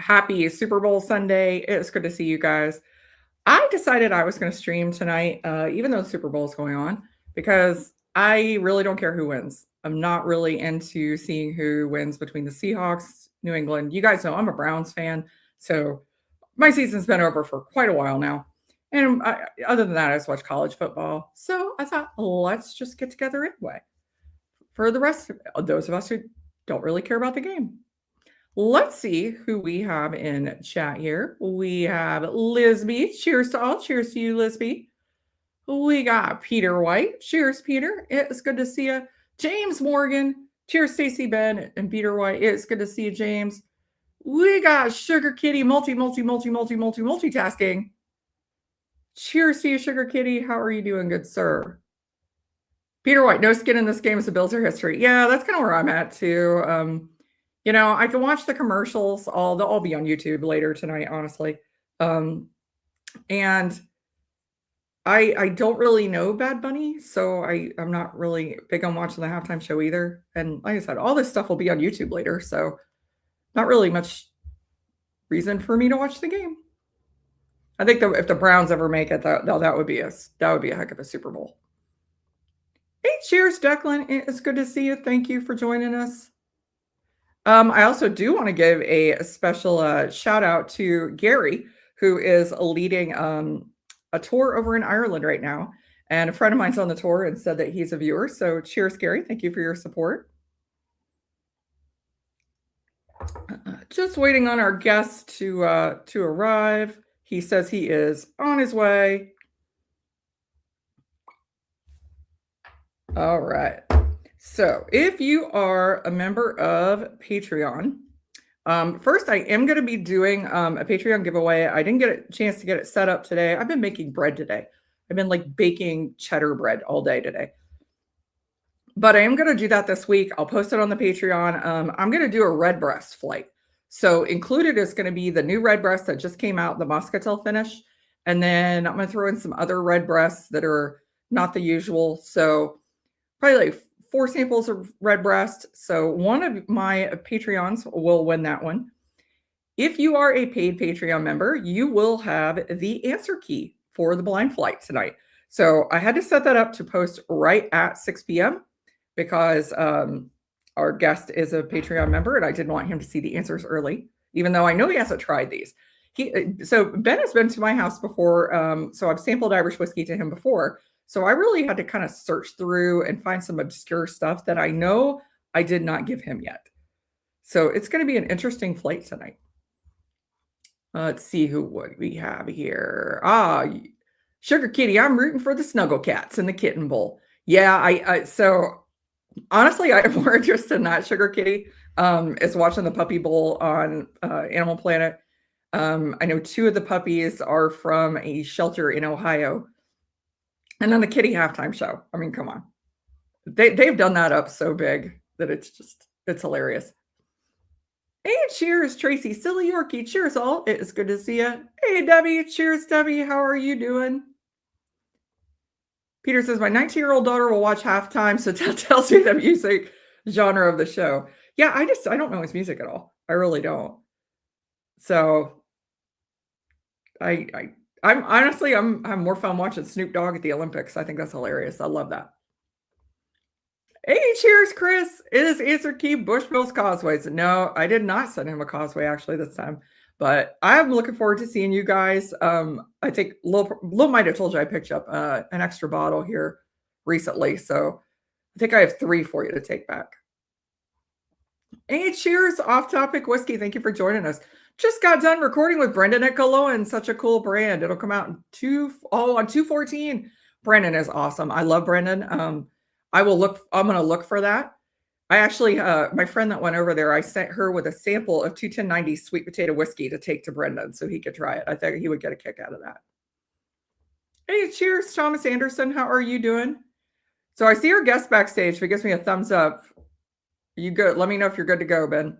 Happy Super Bowl Sunday. It's good to see you guys. I decided I was going to stream tonight, even though the Super Bowl is going on, because I really don't care who wins. I'm not really into seeing who wins between the Seahawks, New England. You guys know I'm a Browns fan, so my season's been over for quite a while now. And other than that, I just watch college football. So I thought, let's just get together anyway. For the rest of those of us who don't really care about the game. Let's see who we have in chat here. We have Lisby. Cheers to all. Cheers to you, Lisby. We got Peter White. Cheers, Peter. It's good to see you. James Morgan. Cheers, Stacey Ben and Peter White. It's good to see you, James. We got Sugar Kitty multitasking. Cheers to you, Sugar Kitty. How are you doing, good sir? Peter White, no skin in this game as the Bills are history. Yeah, that's kind of where I'm at too. You know, I can watch the commercials. They'll all be on YouTube later tonight, honestly. And I don't really know Bad Bunny, so I'm not really big on watching the halftime show either. And like I said, all this stuff will be on YouTube later, so not really much reason for me to watch the game. I think that if the Browns ever make it, that would be a heck of a Super Bowl. Hey, cheers, Declan. It's good to see you. Thank you for joining us. I also do want to give a special shout out to Gary, who is leading a tour over in Ireland right now. And a friend of mine's on the tour and said that he's a viewer. So cheers, Gary. Thank you for your support. Just waiting on our guest to arrive. He says he is on his way. All right. So if you are a member of Patreon, first I am going to be doing a Patreon giveaway. I didn't get a chance to get it set up today. I've been making bread today. I've been like baking cheddar bread all day today. But I am going to do that this week. I'll post it on the Patreon. I'm going to do a red breast flight. So included is going to be the new red breast that just came out, the Moscatel finish. And then I'm going to throw in some other red breasts that are not the usual. So probably like 4 samples of red breast. So one of my Patreons will win that one. If you are a paid Patreon member, you will have the answer key for the blind flight tonight. So I had to set that up to post right at 6 p.m. because our guest is a Patreon member and I didn't want him to see the answers early, even though I know he hasn't tried these. So Ben has been to my house before. So I've sampled Irish whiskey to him before. So I really had to kind of search through and find some obscure stuff that I know I did not give him yet. So it's going to be an interesting flight tonight. Let's see what we have here. Sugar Kitty, I'm rooting for the Snuggle Cats in the Kitten Bowl. Yeah, so honestly, I have more interest in that, Sugar Kitty, is watching the Puppy Bowl on Animal Planet. I know 2 of the puppies are from a shelter in Ohio. And then the kitty halftime show. I mean, come on. They've done that up so big that it's hilarious. Hey, cheers, Tracy. Silly Yorkie. Cheers, all. It is good to see you. Hey, Debbie. Cheers, Debbie. How are you doing? Peter says, my 19-year-old daughter will watch halftime, so that tells me the music genre of the show. Yeah, I don't know his music at all. I really don't. So I'm honestly, I'm more fun watching Snoop Dogg at the Olympics. I think that's hilarious. I love that. Hey, cheers, Chris. It is answer key Bushmills Causeways. No, I did not send him a causeway actually this time, but I'm looking forward to seeing you guys. I think Lil might have told you I picked up an extra bottle here recently, so I think I have 3 for you to take back. Hey, cheers, Off Topic Whiskey. Thank you for joining us. Just got done recording with Brendan at Cologne. Such a cool brand. It'll come out on 2/14. Brendan is awesome. I love Brendan. I'm going to look for that. I actually, my friend that went over there, I sent her with a sample of 21090 sweet potato whiskey to take to Brendan so he could try it. I think he would get a kick out of that. Hey, cheers, Thomas Anderson. How are you doing? So I see our guest backstage. If it gives me a thumbs up, you good? Let me know if you're good to go, Ben.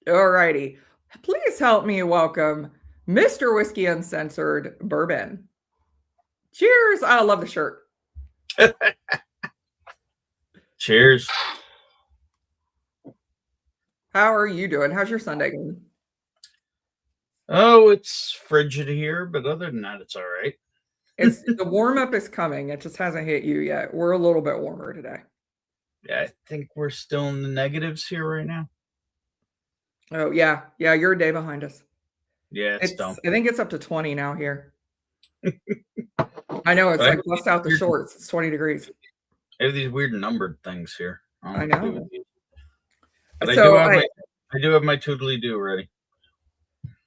All righty. Please help me welcome Mr. Whiskey Uncensored, BourBen. Cheers. I love the shirt. Cheers. How are you doing? How's your Sunday going? Oh, it's frigid here, but other than that, it's all right. It's the warm up is coming. It just hasn't hit you yet. We're a little bit warmer today. Yeah, I think we're still in the negatives here right now. Oh yeah, yeah. You're a day behind us. Yeah, it's dumb. I think it's up to 20 now here. I know it's But like bust out the shorts. It's 20 degrees. I have these weird numbered things here. I I don't know what to do with know. these. But So I do have my toodly do ready.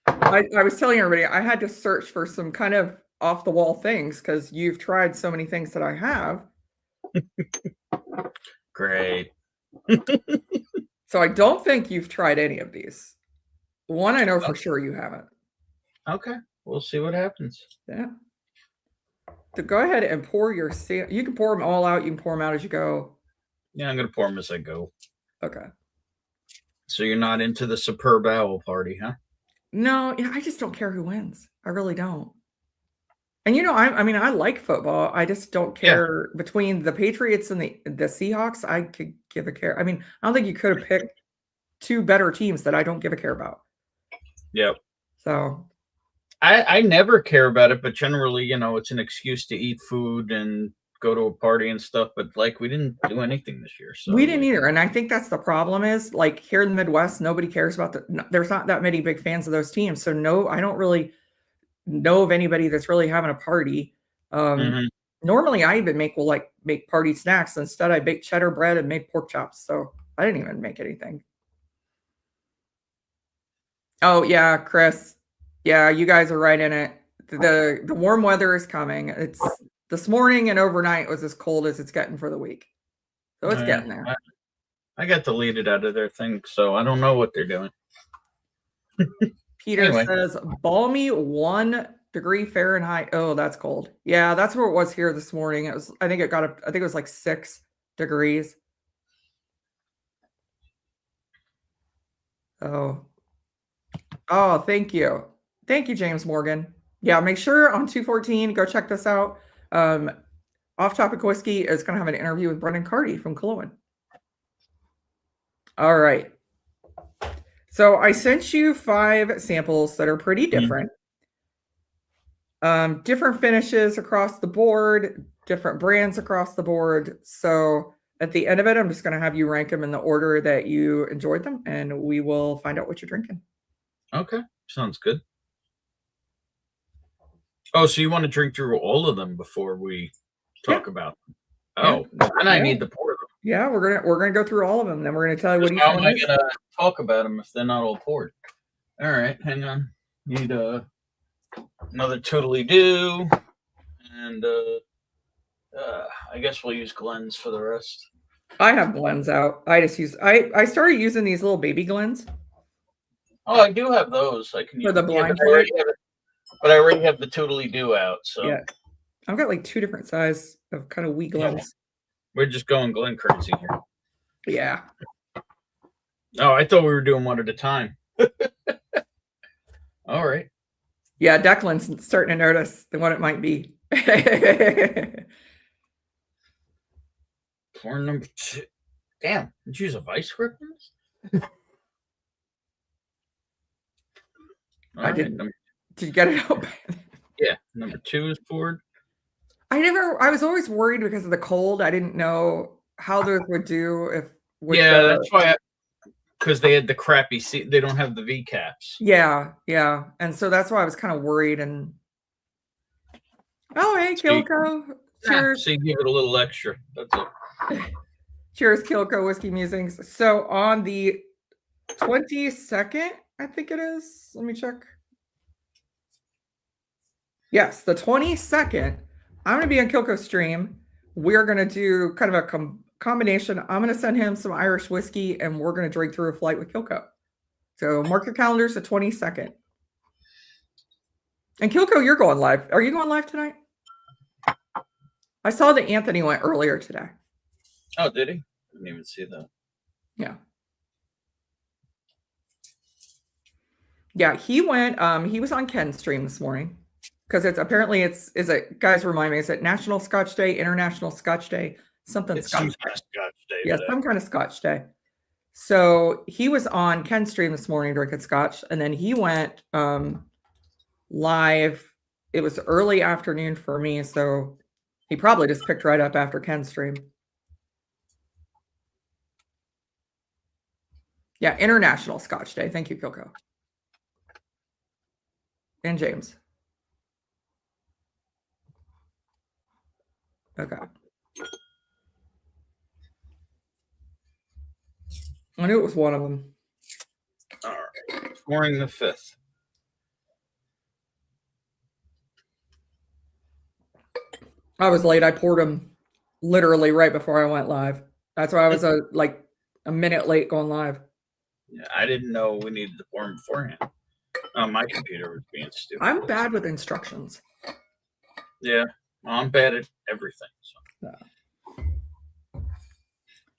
I was telling everybody I had to search for some kind of off the wall things because you've tried so many things that I have. Great. So I don't think you've tried any of these. One I know for sure you haven't. Okay, we'll see what happens. Yeah. So go ahead and pour your you can pour them all out. You can pour them out as you go. Yeah, I'm gonna pour them as I go. Okay. So you're not into the superb owl party, huh? No, yeah, I just don't care who wins. I really don't. And I mean, I like football. I just don't care between the Patriots and the Seahawks. I could give a care. I mean, I don't think you could have picked two better teams that I don't give a care about. Yep. So I never care about it, but generally, it's an excuse to eat food and go to a party and stuff. But like, we didn't do anything this year, so we didn't either. And I think that's the problem is like here in the Midwest, nobody cares about there's not that many big fans of those teams. So no, I don't really know of anybody that's really having a party. Normally I even make party snacks. Instead, I baked cheddar bread and made pork chops. So I didn't even make anything. Oh yeah, Chris. Yeah, you guys are right in it. The warm weather is coming. It's this morning and overnight was as cold as it's getting for the week. So it's getting there. I got deleted out of their thing, so I don't know what they're doing. Peter says balmy 1 degree Fahrenheit. Oh, that's cold. Yeah, that's where it was here this morning. It was, I think it was like 6 degrees. Oh, thank you. Thank you, James Morgan. Yeah, make sure on 214, go check this out. Off Topic Whiskey is going to have an interview with Brendan Carty from Cologne. All right. So I sent you 5 samples that are pretty different. Different finishes across the board, different brands across the board. So at the end of it, I'm just going to have you rank them in the order that you enjoyed them, and we will find out what you're drinking. Okay, sounds good. Oh, so you want to drink through all of them before we talk about them? Oh, then I need to pour them. Yeah, we're gonna go through all of them. Then we're gonna tell you what do you. How am I gonna talk about them if they're not all poured? All right, hang on. Need another totally do, and I guess we'll use Glenn's for the rest. I have Glenn's out. I started using these little baby Glenn's. Oh, I do have those. I can use for the blind. But I already have the totally do out. So yeah, I've got like 2 different sizes of kind of wee Glenn's. We're just going Glenn crazy here. Yeah. Oh, I thought we were doing one at a time. All right. Yeah, Declan's starting to notice what it might be. Pour number 2. Damn, did you use a vice grip on this? I didn't. Did you get it out? Yeah, number 2 is poured. I was always worried because of the cold. I didn't know how those would do that's why because they had the crappy they don't have the V caps. Yeah. And so that's why I was kind of worried and hey, Kilco. Cheers. So you give it a little extra. That's it. Cheers, Kilco Whiskey Musings. So on the 22nd, I think it is. Let me check. Yes, the 22nd. I'm going to be on Kilco's stream. We're going to do kind of a combination. I'm going to send him some Irish whiskey, and we're going to drink through a flight with Kilco. So mark your calendars the 22nd. And Kilco, you're going live. Are you going live tonight? I saw that Anthony went earlier today. Oh, did he? Didn't even see that. Yeah. Yeah, he went. He was on Ken's stream this morning. Because guys remind me, is it National Scotch Day, International Scotch Day, something Scotch Day? Scotch Day. Yeah, some kind of Scotch Day. So he was on Ken's stream this morning drinking scotch, and then he went live. It was early afternoon for me, so he probably just picked right up after Ken's stream. Yeah, International Scotch Day. Thank you, Kilko. And James. Okay. I knew it was one of them. All right. Scoring the 5th. I was late. I poured them literally right before I went live. That's why I was like a minute late going live. Yeah, I didn't know we needed to pour them beforehand. My computer was being stupid. I'm bad with instructions. Yeah, I'm bad at everything. So. Yeah.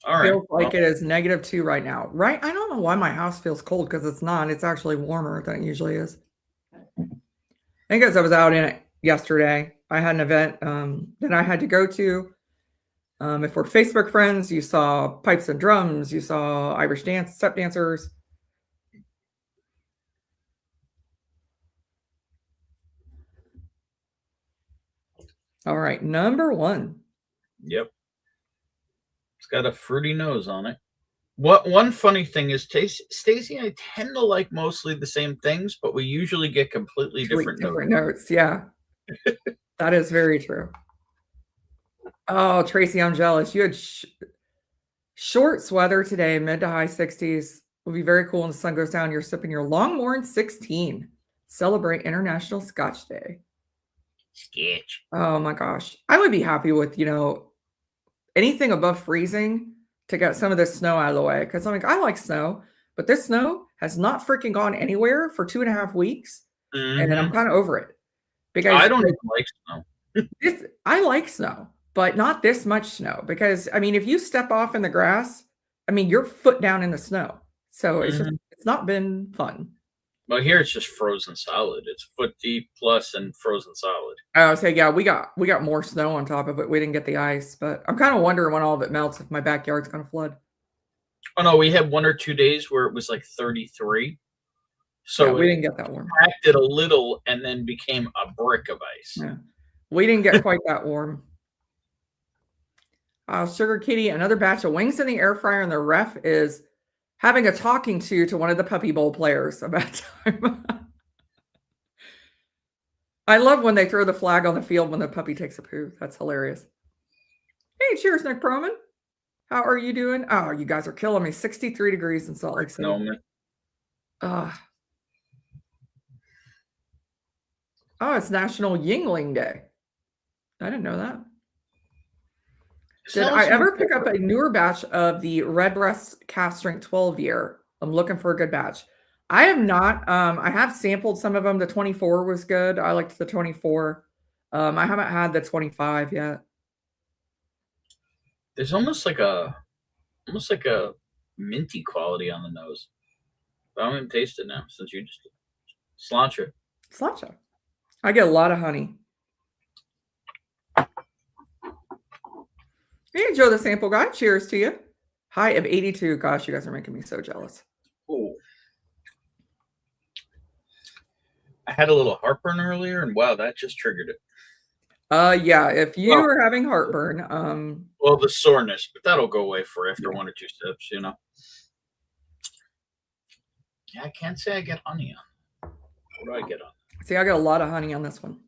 All right. Feels like it is -2 right now. Right? I don't know why my house feels cold because it's not. It's actually warmer than it usually is. I think because I was out in it yesterday. I had an event that I had to go to. If we're Facebook friends, you saw pipes and drums. You saw Irish dance, step dancers. All right, number 1. Yep. It's got a fruity nose on it. One funny thing is, Stacey and I tend to like mostly the same things, but we usually get completely different notes. Yeah, that is very true. Oh, Tracy, I'm jealous. You had shorts weather today, mid to high 60s. Will be very cool when the sun goes down. You're sipping your Longmorn 16. Celebrate International Scotch Day. Sketch. Oh my gosh. I would be happy with, anything above freezing to get some of this snow out of the way. Because I'm like, I like snow, but this snow has not freaking gone anywhere for 2.5 weeks. And then I'm kind of over it. Because I don't even like snow. I like snow, but not this much snow. Because I mean, if you step off in the grass, I mean, you're foot down in the snow. So it's not been fun. Well, here it's just frozen solid. It's foot deep plus and frozen solid. I would say, yeah, we got more snow on top of it. We didn't get the ice, but I'm kind of wondering when all of it melts if my backyard's going to flood. Oh no, we had 1 or 2 days where it was like 33. So yeah, we didn't get that warm. Acted a little and then became a brick of ice. Yeah, we didn't get quite that warm. Sugar Kitty, another batch of wings in the air fryer, and the ref is having a talking to one of the Puppy Bowl players about time. I love when they throw the flag on the field when the puppy takes a poo. That's hilarious. Hey, cheers, Nick Proman. How are you doing? Oh, you guys are killing me. 63 degrees in Salt Lake City. Oh, it's National Yingling Day. I didn't know that. Did I ever pick up a newer batch of the Redbreast Cask Strength 12 year? I'm looking for a good batch. I have not. I have sampled some of them. The 24 was good. I liked the 24. I haven't had the 25 yet. There's almost like a minty quality on the nose. I don't even taste it now since you just sláinte. Sláinte. I get a lot of honey. Hey, Joe, the sample guy. Cheers to you. High of 82. Gosh, you guys are making me so jealous. Oh. I had a little heartburn earlier, and wow, that just triggered it. Yeah, if you are having heartburn, well, the soreness, but that'll go away for after 1 or 2 sips, Yeah, I can't say I get honey on. What do I get on? See, I got a lot of honey on this one.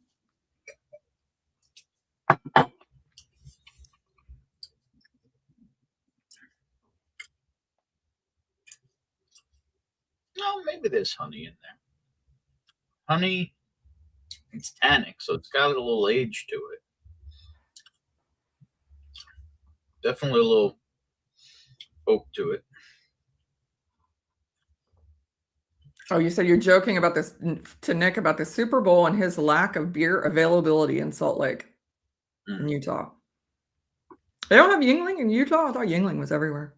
No, maybe there's honey in there. Honey, it's tannic, so it's got a little age to it. Definitely a little oak to it. Oh, you said you're joking about this to Nick about the Super Bowl and his lack of beer availability in Salt Lake, in Utah. They don't have Yuengling in Utah? I thought Yuengling was everywhere.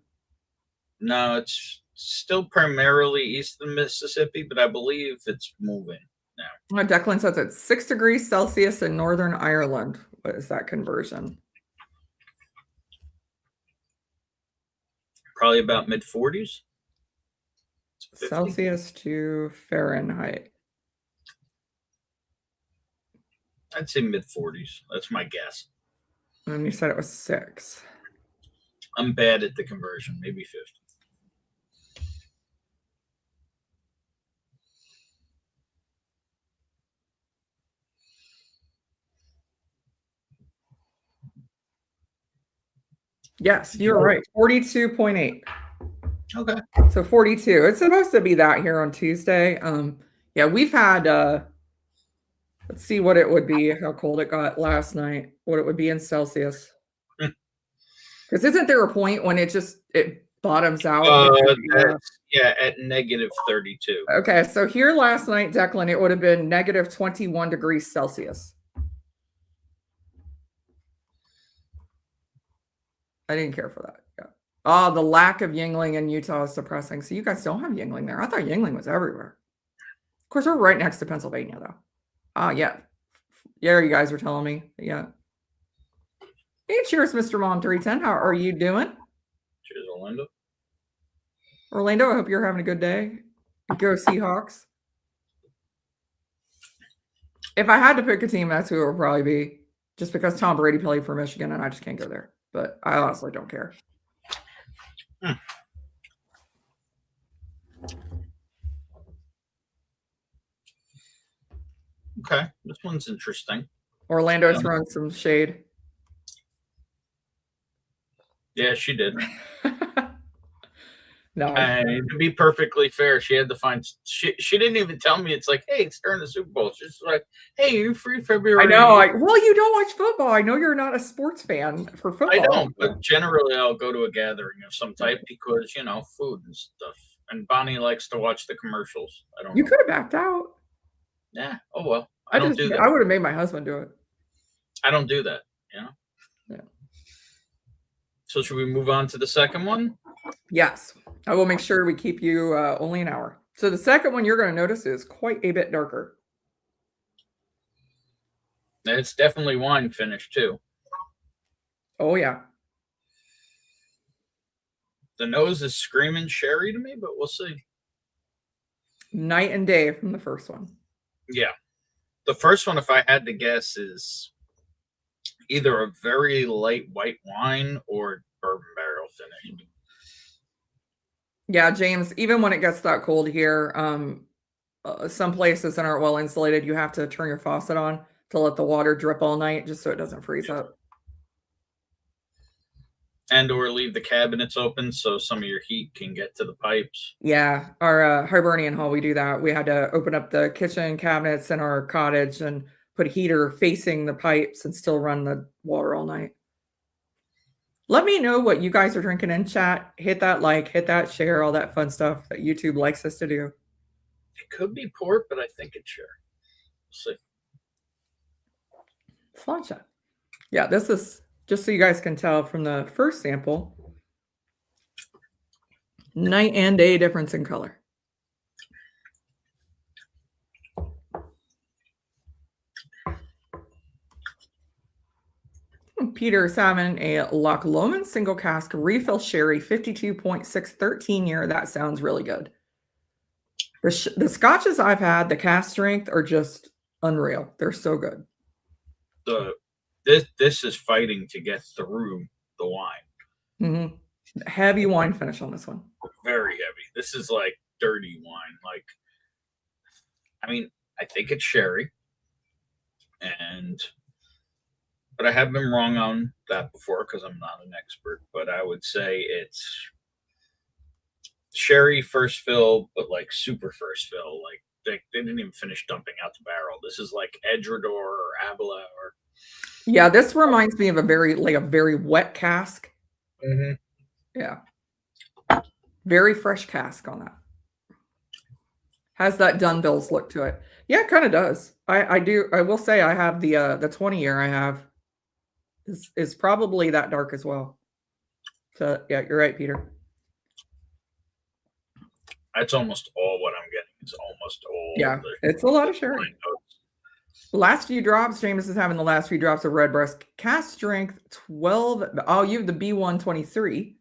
No, it's still primarily east of Mississippi, but I believe it's moving now. Declan says it's 6 degrees Celsius in Northern Ireland. What is that conversion? Probably about mid-40s. Celsius to Fahrenheit. I'd say mid-40s. That's my guess. And you said it was 6. I'm bad at the conversion. Maybe 50. Yes, you're right. 42.8. Okay. So 42. It's supposed to be that here on Tuesday. Yeah, we've had let's see what it would be, how cold it got last night, what it would be in Celsius. Because isn't there a point when it bottoms out? Yeah, at -32. Okay, so here last night, Declan, it would have been negative 21 degrees Celsius. I didn't care for that. Yeah. Oh, the lack of Yingling in Utah is depressing. So you guys don't have Yingling there. I thought Yingling was everywhere. Of course, we're right next to Pennsylvania, though. Yeah. Yeah, you guys are telling me. Yeah. Hey, cheers, Mr. Mom 310. How are you doing? Cheers, Orlando. Orlando, I hope you're having a good day. Go Seahawks. If I had to pick a team, that's who it would probably be. Just because Tom Brady played for Michigan and I just can't go there. But I honestly don't care. Okay, this one's interesting. Orlando's throwing some shade. Yeah, she did. No. To be perfectly fair, she had to find. She didn't even tell me. It's like, hey, it's during the Super Bowl. She's like, hey, you're free February. I know. Well, you don't watch football. I know you're not a sports fan for football. I don't, but generally I'll go to a gathering of some type because food and stuff. And Bonnie likes to watch the commercials. I don't. You could have backed out. Yeah. Oh well. I don't do that. I would have made my husband do it. I don't do that. Yeah. So should we move on to the second one? Yes. I will make sure we keep you only an hour. So the second one you're going to notice is quite a bit darker. It's definitely wine finish too. Oh, yeah. The nose is screaming sherry to me, but we'll see. Night and day from the first one. Yeah. The first one, if I had to guess, is either a very light white wine or bourbon barrel finish. Yeah, James, even when it gets that cold here, some places that aren't well insulated, you have to turn your faucet on to let the water drip all night just so it doesn't freeze up. And or leave the cabinets open so some of your heat can get to the pipes. Yeah, our Hibernian hall, we do that. We had to open up the kitchen cabinets in our cottage and put a heater facing the pipes and still run the water all night. Let me know what you guys are drinking in chat. Hit that like, hit that share, all that fun stuff that YouTube likes us to do. It could be port, but I think it's sure. We'll see. Sláinte. Yeah, this is, just so you guys can tell from the first sample, night and day difference in color. Peter's having a Loch Lomond single cask refill sherry, 52.6, 13 year. That sounds really good. The scotches I've had, the cask strength, are just unreal. They're so good. This is fighting to get through the wine. Mm-hmm. Heavy wine finish on this one. Very heavy. This is like dirty wine. Like, I mean, I think it's sherry, but I have been wrong on that before because I'm not an expert. But I would say it's sherry first fill, but like super first fill. Like they didn't even finish dumping out the barrel. This is like Edredor or Abela or. Yeah, this reminds me of a very wet cask. Mm-hmm. Yeah, very fresh cask on that. Has that Dunbills look to it? Yeah, it kind of does. I do. I will say I have the 20 year I have is probably that dark as well. So yeah, you're right, Peter. That's almost all what I'm getting. It's almost all. Yeah, it's a lot of sherry. Last few drops, James is having the last few drops of Redbreast. Cask strength 12. Oh, you have the B123.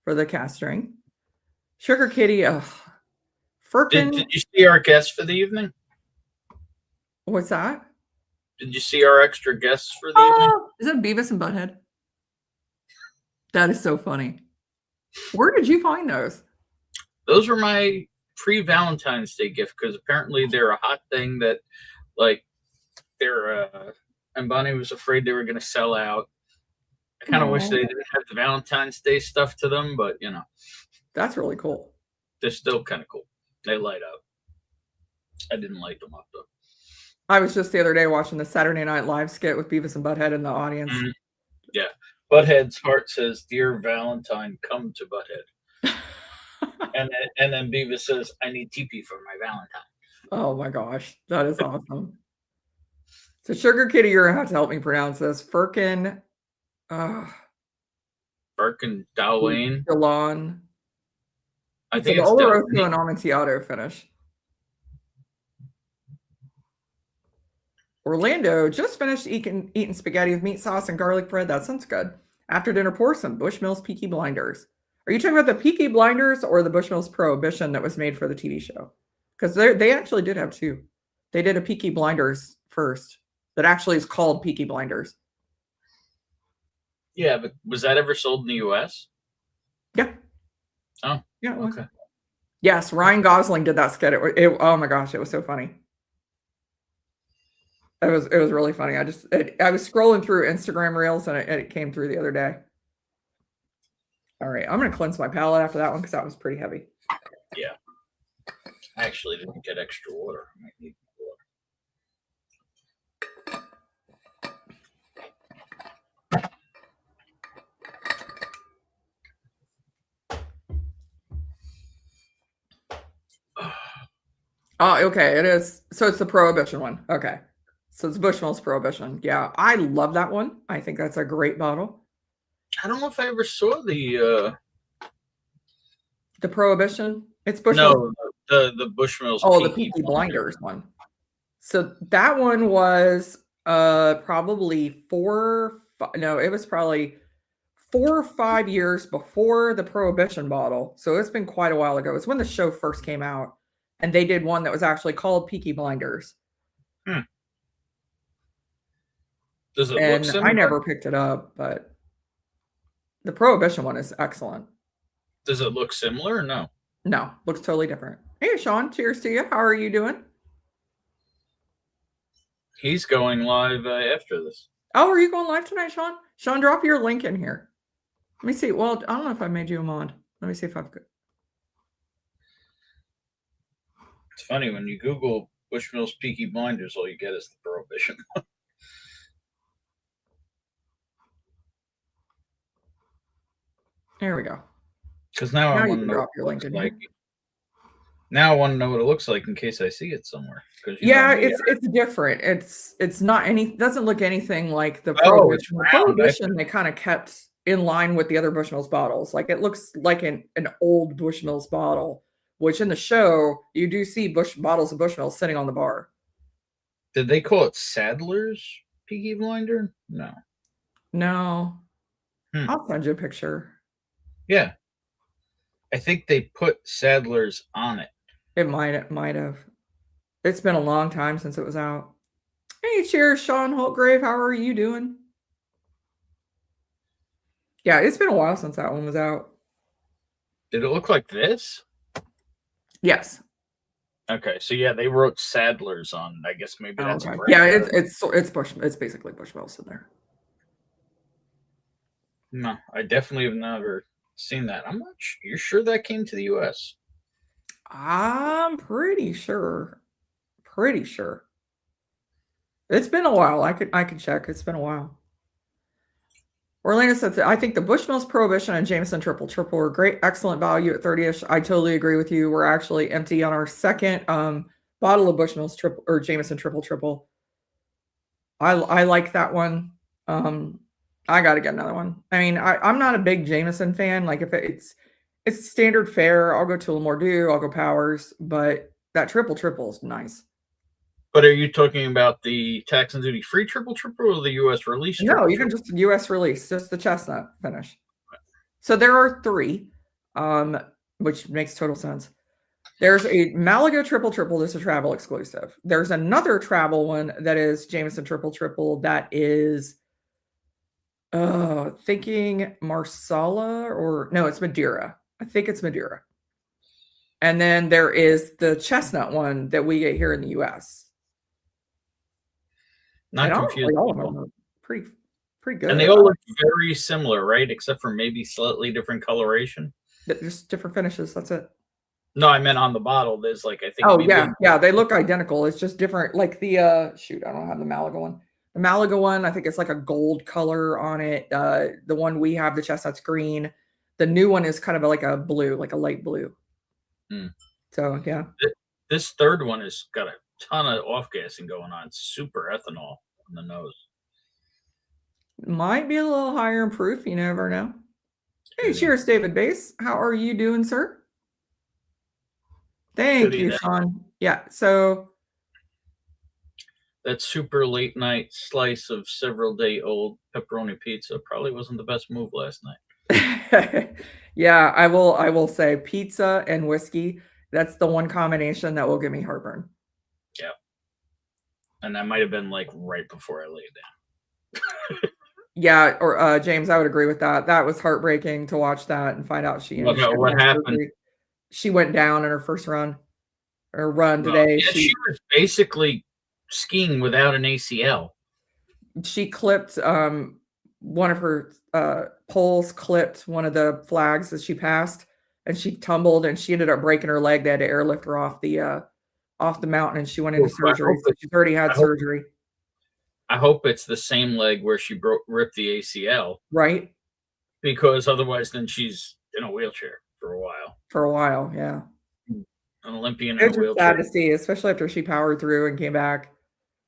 for the cast string. Sugar Kitty, Did Firkin. you see our guest for the evening? What's that? Did you see our extra guests for the evening? Is that Beavis and Butthead? That is so funny. Where did you find those? Those were my pre-Valentine's Day gift because apparently they're a hot thing that, like, they're. And Bonnie was afraid they were going to sell out. I kind of wish they didn't have the Valentine's Day stuff to them, but you know, that's really cool. They're still kind of cool. They light up. I didn't light them up though. I was just the other day watching the Saturday Night Live skit with Beavis and Butthead in the audience. Mm-hmm. Yeah. Butthead's heart says, "Dear Valentine, come to Butthead." and then Beavis says, "I need teepee for my Valentine." Oh my gosh, that is awesome. So Sugar Kitty, you're gonna have to help me pronounce this. Firkin. Firkin Dowlane. Delon. I think it's Oloroso and Amontillado finish. Orlando just finished eating spaghetti with meat sauce and garlic bread. That sounds good. After dinner, pour some Bushmills Peaky Blinders. Are you talking about the Peaky Blinders or the Bushmills Prohibition that was made for the TV show? Because they actually did have two. They did a Peaky Blinders first that actually is called Peaky Blinders. Yeah, but was that ever sold in the U.S.? Yeah. Oh, yeah. Okay. Yes, Ryan Gosling did that skit. Oh my gosh, it was so funny. It was really funny. I was scrolling through Instagram Reels and it came through the other day. All right, I'm gonna cleanse my palate after that one because that was pretty heavy. Yeah, I actually didn't get extra water. I might need water. Oh, okay, it is. So it's the Prohibition one. Okay. So it's Bushmills Prohibition. Yeah, I love that one. I think that's a great bottle. I don't know if I ever saw the Prohibition. It's Bushmills. No, the Bushmills. Oh, the Peaky Blinders one. So that one was probably it was probably 4 or 5 years before the Prohibition bottle. So it's been quite a while ago. It's when the show first came out, and they did one that was actually called Peaky Blinders. Does it look similar? I never picked it up, but the Prohibition one is excellent. Does it look similar or no? No, looks totally different. Hey, Sean, cheers to you. How are you doing? He's going live after this. Oh, are you going live tonight, Sean? Sean, drop your link in here. Let me see. Well, I don't know if I made you a mod. Let me see if I've got. It's funny when you Google Bushmills Peaky Blinders, all you get is the Prohibition. There we go. Because now I want to know what it looks like. Now I want to know what it looks like in case I see it somewhere. Yeah, it's different. It's not doesn't look anything like the Prohibition. The Prohibition they kind of kept in line with the other Bushmills bottles. Like it looks like an old Bushmills bottle, which in the show you do see bottles of Bushmills sitting on the bar. Did they call it Sadler's Peaky Blinder? No. I'll send you a picture. Yeah. I think they put Sadler's on it. It might have. It's been a long time since it was out. Hey, cheers, Sean Holtgrave. How are you doing? Yeah, it's been a while since that one was out. Did it look like this? Yes. Okay, so yeah, they wrote Sadler's on. I guess maybe that's okay. Yeah, it's basically Bushmills in there. No, I definitely have never seen that. I'm not sure. You're sure that came to the U.S.? I'm pretty sure. It's been a while. I could check. It's been a while. Orlando says, I think the Bushmills Prohibition and Jameson Triple Triple are great, excellent value at 30-ish. I totally agree with you. We're actually empty on our second bottle of Bushmills Triple or Jameson Triple Triple. I like that one. I got to get another one. I mean, I'm not a big Jameson fan. Like if it's standard fare, I'll go Tullamore Dew, I'll go Powers, but that Triple Triple is nice. But are you talking about the tax and duty free Triple Triple or the U.S. release? No, you can just U.S. release, just the chestnut finish. So there are 3, which makes total sense. There's a Malaga Triple Triple that's a travel exclusive. There's another travel one that is Jameson Triple Triple that is thinking Marsala or no, it's Madeira. I think it's Madeira. And then there is the chestnut one that we get here in the US. Not confused. All of them are pretty good. And they all look very similar, right? Except for maybe slightly different coloration. Just different finishes. That's it. No, I meant on the bottle. There's like, I think. Oh, yeah. They look identical. It's just different. Like the, shoot, I don't have the Malaga one. The Malaga one, I think it's like a gold color on it. The one we have, the chestnut's green. The new one is kind of like a blue, like a light blue. So, yeah. This third one has got a ton of off-gassing going on. It's super ethanol on the nose. Might be a little higher in proof. You never know. Hey, cheers, David Bass. How are you doing, sir? Thank you, Sean. Yeah, so that super late night slice of several day old pepperoni pizza probably wasn't the best move last night. Yeah, I will say pizza and whiskey. That's the one combination that will give me heartburn. Yeah. And that might have been like right before I laid down. Yeah, or James, I would agree with that. That was heartbreaking to watch that and find out she what happened. Surgery. She went down in her first run today. Yeah, she was basically skiing without an ACL. She clipped one of her poles, clipped one of the flags as she passed, and she tumbled and she ended up breaking her leg. They had to airlift her off the mountain, and she went into surgery. So she's already had surgery. I hope it's the same leg where she ripped the ACL. Right. Because otherwise then she's in a wheelchair for a while. For a while, yeah. An Olympian in a wheelchair. Sad to see, especially after she powered through and came back.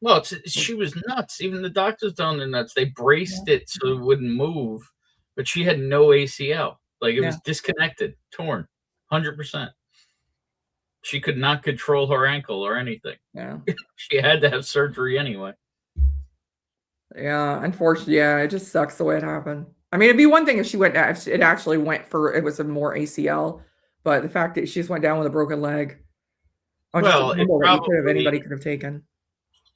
Well, she was nuts. Even the doctors down there nuts. They braced it so it wouldn't move, but she had no ACL. Like it was disconnected, torn, 100%. She could not control her ankle or anything. Yeah. She had to have surgery anyway. Yeah, unfortunately, yeah, it just sucks the way it happened. I mean, it'd be one thing if it actually went for, it was a more ACL, but the fact that she just went down with a broken leg. Well, anybody could have taken.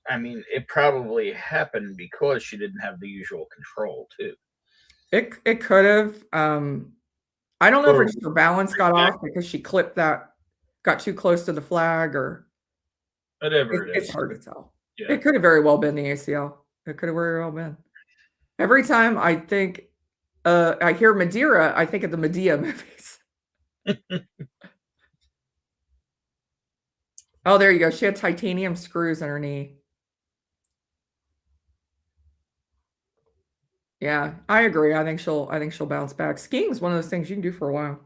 I mean, it probably happened because she didn't have the usual control too. It could have. I don't know if her balance got off because she got too close to the flag or whatever. It's hard to tell. Yeah. It could have very well been the ACL. It could have very well been. Every time I think I hear Madeira, I think of the Medea movies. Oh, there you go. She had titanium screws in her knee. Yeah, I agree. I think she'll bounce back. Skiing is one of those things you can do for a while.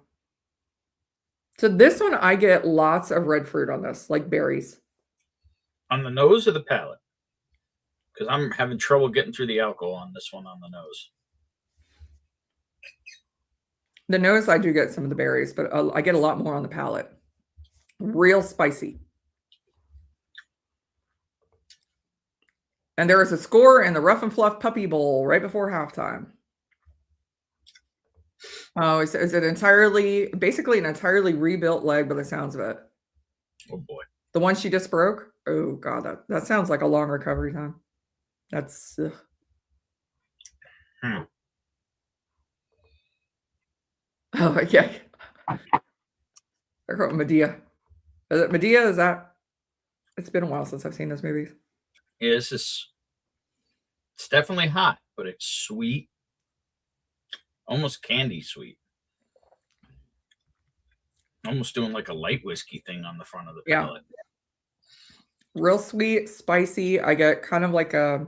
So this one, I get lots of red fruit on this, like berries. On the nose or the palate? Because I'm having trouble getting through the alcohol on this one on the nose. The nose, I do get some of the berries, but I get a lot more on the palate. Real spicy. And there is a score in the Rough and Fluff Puppy Bowl right before halftime. Oh, is it basically an entirely rebuilt leg by the sounds of it? Oh boy. The one she just broke? Oh God, that sounds like a long recovery time. That's Oh yeah. I wrote Medea. Is it Medea? Is that? It's been a while since I've seen those movies. Yeah, it's definitely hot, but it's sweet. Almost candy sweet. Almost doing like a light whiskey thing on the front of the palate. Real sweet, spicy. I get kind of like almost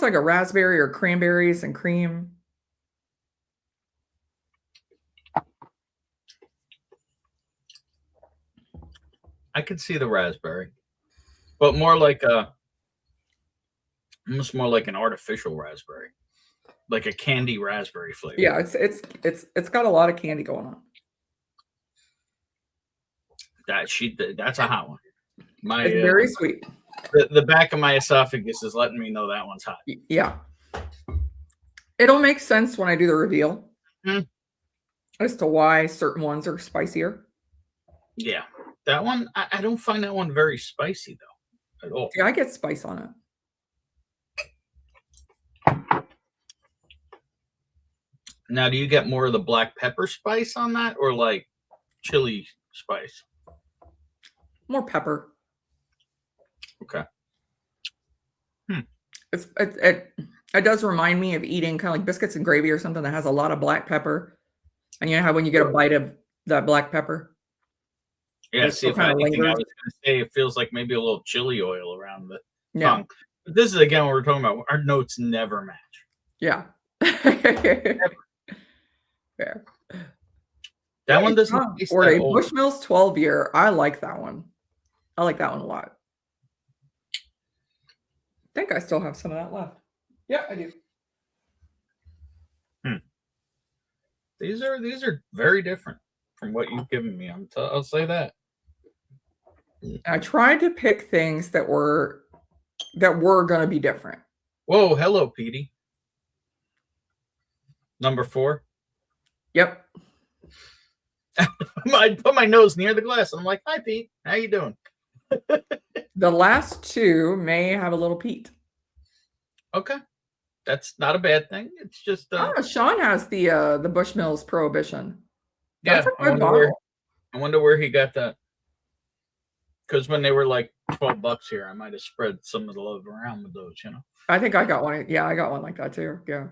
like a raspberry or cranberries and cream. I could see the raspberry, but almost more like an artificial raspberry, like a candy raspberry flavor. Yeah, it's got a lot of candy going on. That's a hot one. It's very sweet. The back of my esophagus is letting me know that one's hot. Yeah. It'll make sense when I do the reveal Hmm. as to why certain ones are spicier. Yeah, that one I don't find that one very spicy though at all. Yeah, I get spice on it. Now, do you get more of the black pepper spice on that, or like chili spice? More pepper. Okay. It does remind me of eating kind of like biscuits and gravy or something that has a lot of black pepper. And you know how when you get a bite of that black pepper, Yeah. it See, still if kind of anything, I lingers. was going to say it feels like maybe a little chili oil around the Yeah, tongue. But this is again what we're talking about. Our notes never match. yeah. Fair. That one doesn't Tom taste Ford, that a old. Bushmills 12 year. I like that one. I like that one a lot. I think I still have some of that left. Yeah, I do. These are very different from what you've given me. I'll say that. I tried to pick things that were going to be different. Whoa, hello, Petey. Number 4. Yep. I put my nose near the glass. I'm like, "Hi, Pete. How you doing?" The last two may have a little peat. Okay, that's not a bad thing. It's just Sean has the Bushmills Prohibition. That's yeah. a good bottle. I wonder where he got that. Because when they were like $12 here, I might have spread some of the love around with those. I think I got one. Yeah, I got one like that too. Yeah.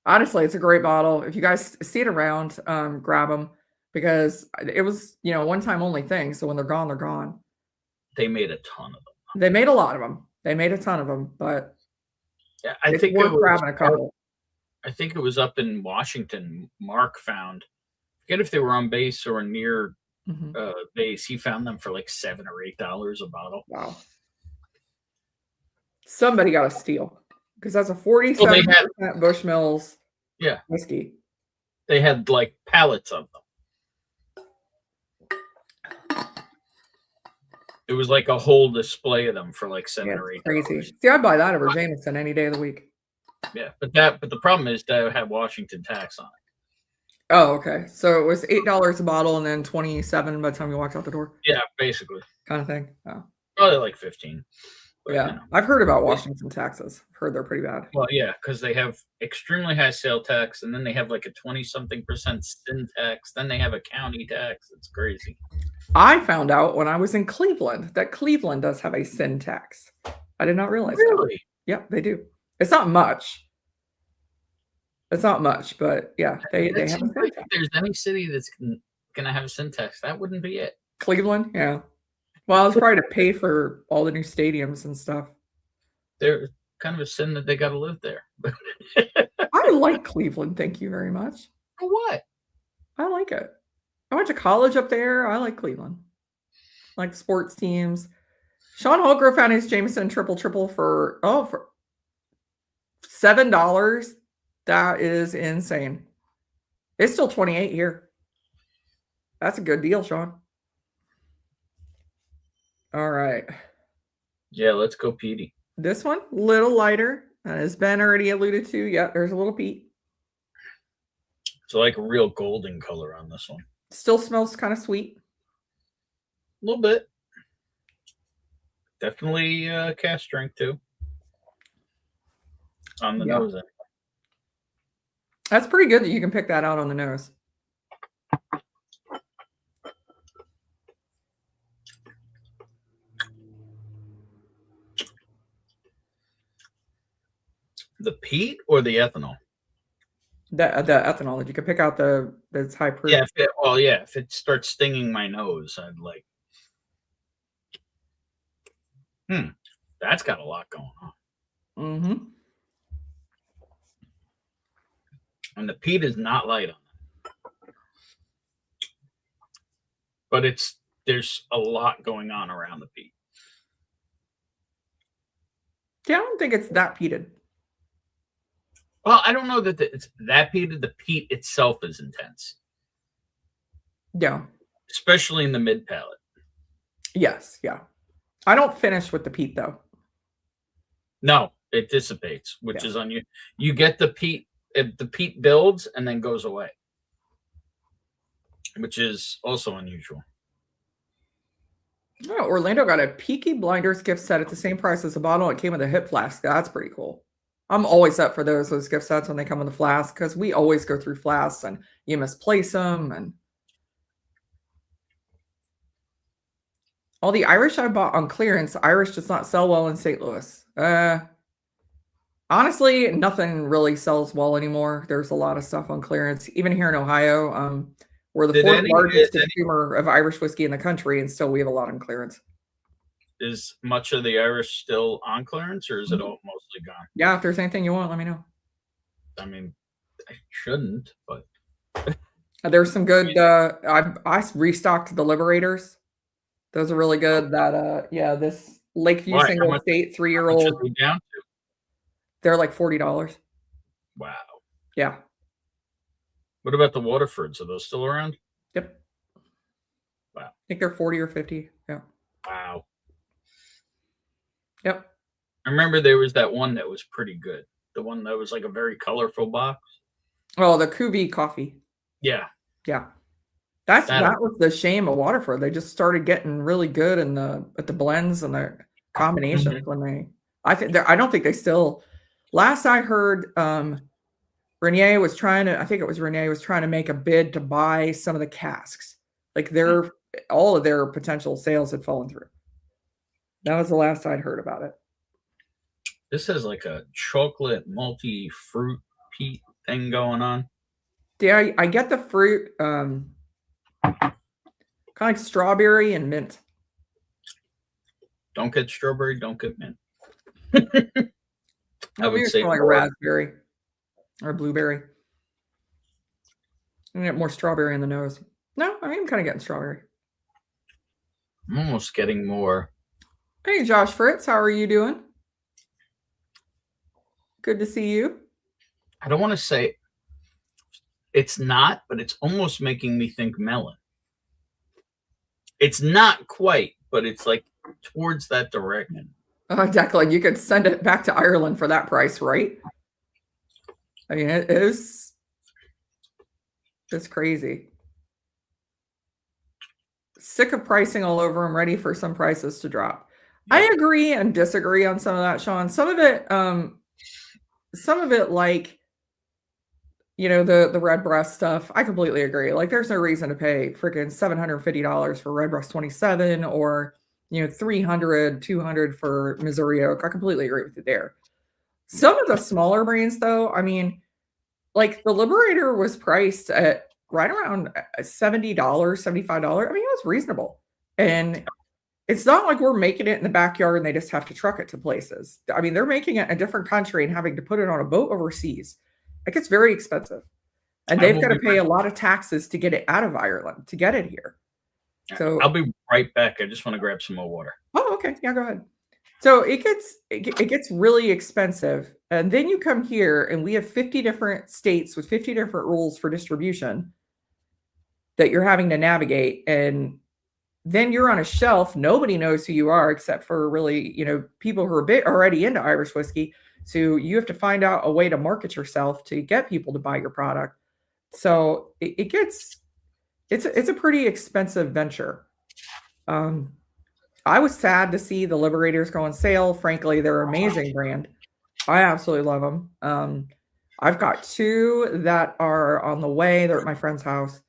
Honestly, it's a great bottle. If you guys see it around, grab them because it was, one time only thing. So when they're gone, they're gone. They made a ton of them. They made a lot of them. They made a ton of them, but yeah, it's worth grabbing a couple. I think it was up in Washington. Mark found, forget if they were on base or near base. He found them for like $7 or $8 a bottle. Wow. Somebody got a steal because that's a 47% Bushmills whiskey. They had like pallets of them. It was like a whole display of them for like $7 or $8. Crazy. See, I'd buy that over Jameson any day of the week. Yeah, but the problem is that it had Washington tax on it. Oh, okay. So it was $8 a bottle and then 27 by the time you walked out the door. Yeah, basically. Kind of thing. Oh. Probably like 15. But, yeah, I've heard about Washington taxes. I've heard they're pretty bad. Well, yeah, because they have extremely high sale tax, and then they have like a 20-something% sin tax. Then they have a county tax. It's crazy. I found out when I was in Cleveland that Cleveland does have a sin tax. I did not realize really? that. Yep, they do. It's not much. It's not much, but yeah, they have a sin tax. If there's any city that's going to have a sin tax, that wouldn't be it. Cleveland, yeah. Well, it's probably to pay for all the new stadiums and stuff. They're kind of a sin that they got to live there. I like Cleveland. Thank you very much. For what? I like it. I went to college up there. I like Cleveland. I like sports teams. Sean Holgrove found his Jameson triple for $7. That is insane. It's still 28 here. That's a good deal, Sean. All right. Yeah, let's go, Petey. This one, a little lighter. As Ben already alluded to, yeah, there's a little peat. It's like a real golden color on this one. Still smells kind of sweet. A little bit. Definitely cask strength too. On the nose end. That's pretty good that you can pick that out on the nose. The peat or the ethanol? The ethanol that you can pick out that's high proof. Yeah, if it starts stinging my nose, I'd like. That's got a lot going on. Mm-hmm. And the peat is not light on it. But there's a lot going on around the peat. Yeah, I don't think it's that peated. Well, I don't know that it's that peated. The peat itself is intense. Yeah. Especially in the mid palate. Yes, yeah. I don't finish with the peat though. No, it dissipates, which is on you. You get the peat the peat builds and then goes away, which is also unusual. Oh, Orlando got a Peaky Blinders gift set at the same price as a bottle. It came with a hip flask. That's pretty cool. I'm always up for those gift sets when they come with a flask, because we always go through flasks and you misplace them. And all the Irish I bought on clearance, Irish does not sell well in St. Louis. Honestly, nothing really sells well anymore. There's a lot of stuff on clearance, even here in Ohio. We're the fourth largest consumer of Irish whiskey in the country, and still we have a lot on clearance. Is much of the Irish still on clearance, or is it all mostly gone? Yeah, if there's anything you want, let me know. I mean, I shouldn't, but there's some good. I restocked the Liberators. Those are really good. That this Lakeview single estate 3-year-old. Down to? They're like $40. Wow. Yeah. What about the Waterfords? Are those still around? Yep. Wow. I think they're 40 or 50. Yeah. Wow. Yep. I remember there was that one that was pretty good. The one that was like a very colorful box. Oh, the Cuvée coffee. Yeah. Yeah. That was the shame of Waterford. They just started getting really good at the blends and the combinations when I don't think they still. Last I heard, Renier was trying to make a bid to buy some of the casks. Like all of their potential sales had fallen through. That was the last I'd heard about it. This has like a chocolate multi-fruit peat thing going on. Yeah, I get the fruit, kind of like strawberry and mint. Don't get strawberry, don't get mint. I would say like a raspberry or blueberry. I get more strawberry in the nose. No, I am kind of getting strawberry. I'm almost getting more. Hey, Josh Fritz, how are you doing? Good to see you. I don't want to say it's not, but it's almost making me think melon. It's not quite, but it's like towards that direction. Declan, you could send it back to Ireland for that price, right? I mean, it's crazy. Sick of pricing all over. I'm ready for some prices to drop. Yeah. I agree and disagree on some of that, Sean. Some of it, like, you know, the Redbreast stuff, I completely agree. Like, there's no reason to pay freaking $750 for Redbreast 27 or, you know, $300, $200 for Missouri Oak. I completely agree with you there. Some of the smaller brands, though, I mean, like the Liberator was priced at right around $70, $75. I mean, it was reasonable. And it's not like we're making it in the backyard and they just have to truck it to places. I mean, they're making it in a different country and having to put it on a boat overseas. It gets very expensive. And they've got to pay a lot of taxes to get it out of Ireland, to get it here. So I'll be right back. I just want to grab some more water. Oh, okay. Yeah, go ahead. So it gets really expensive. And then you come here and we have 50 different states with 50 different rules for distribution that you're having to navigate. And then you're on a shelf. Nobody knows who you are except for really, you know, people who are already into Irish whiskey. So you have to find out a way to market yourself to get people to buy your product. So it's a pretty expensive venture. I was sad to see the Liberators go on sale. Frankly, they're an amazing brand. I absolutely love them. I've got 2 that are on the way. They're at my friend's house.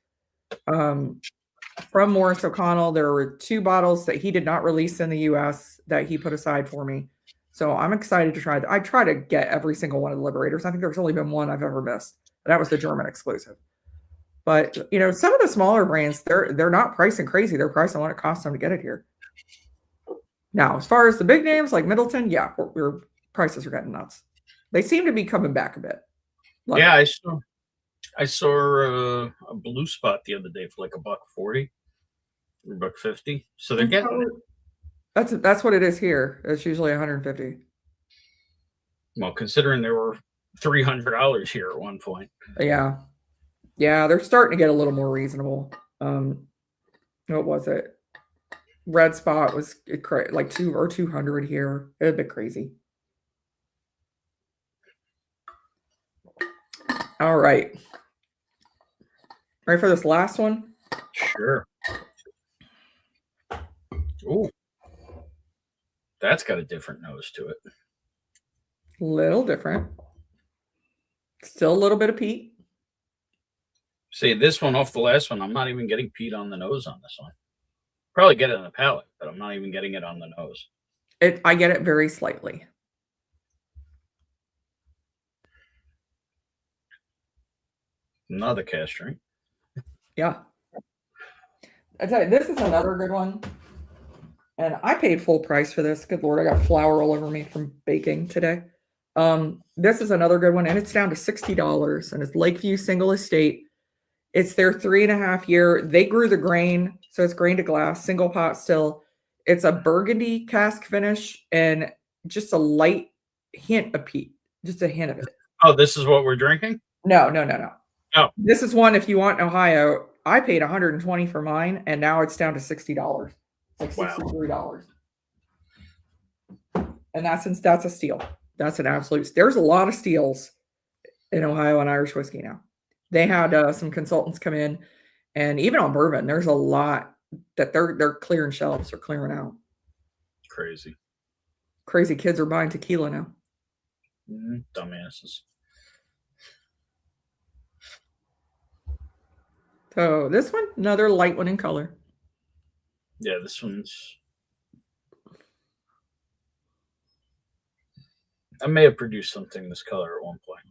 From Morris O'Connell, there were 2 bottles that he did not release in the US that he put aside for me. So I'm excited to try. I try to get every single one of the Liberators. I think there's only been one I've ever missed. That was the German exclusive. But, you know, some of the smaller brands, they're not pricing crazy. They're pricing what it costs them to get it here. Now, as far as the big names like Middleton, yeah, your prices are getting nuts. They seem to be coming back a bit. Yeah, I saw a Blue Spot the other day for like $140 or $150. So they're getting it. That's what it is here. It's usually $150. Well, considering there were $300 here at one point. Yeah, they're starting to get a little more reasonable. What was it? Red Spot was like $200 here. It's a bit crazy. All right. Ready for this last one? Sure. Ooh. That's got a different nose to it. Little different. Still a little bit of peat. See, this one off the last one, I'm not even getting peat on the nose on this one. Probably get it on the palate, but I'm not even getting it on the nose. I get it very slightly. Another cast strength. Yeah. I tell you, this is another good one. And I paid full price for this. Good Lord, I got flour all over me from baking today. This is another good one, and it's down to $60, and it's Lakeview Single Estate. It's their 3.5 year. They grew the grain, so it's grain to glass, single pot still. It's a burgundy cask finish and just a light hint of peat, just a hint of it. Oh, this is what we're drinking? No. Oh. This is one, if you want Ohio, I paid $120 for mine, and now it's down to $60. It's like $63. And that's a steal. That's an absolute. There's a lot of steals in Ohio on Irish whiskey now. They had some consultants come in, and even on bourbon, there's a lot that they're clearing shelves. They're clearing out. Crazy Kids are buying tequila now. Dumbasses. So this one, another light one in color. Yeah, this one's. I may have produced something this color at one point.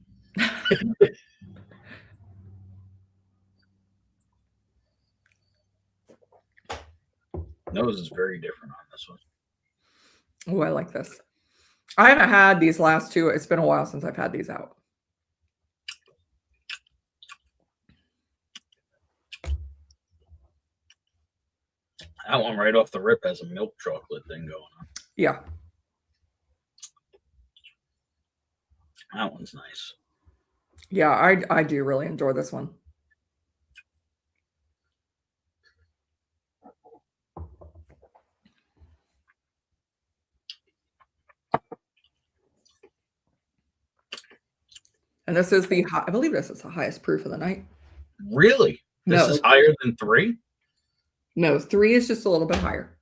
Nose is very different on this one. Oh, I like this. I haven't had these last two. It's been a while since I've had these out. That one right off the rip has a milk chocolate thing going on. Yeah. That one's nice. Yeah, I do really enjoy this one. And this is I believe this is the highest proof of the night. Really? This is higher than 3? No, 3 is just a little bit higher.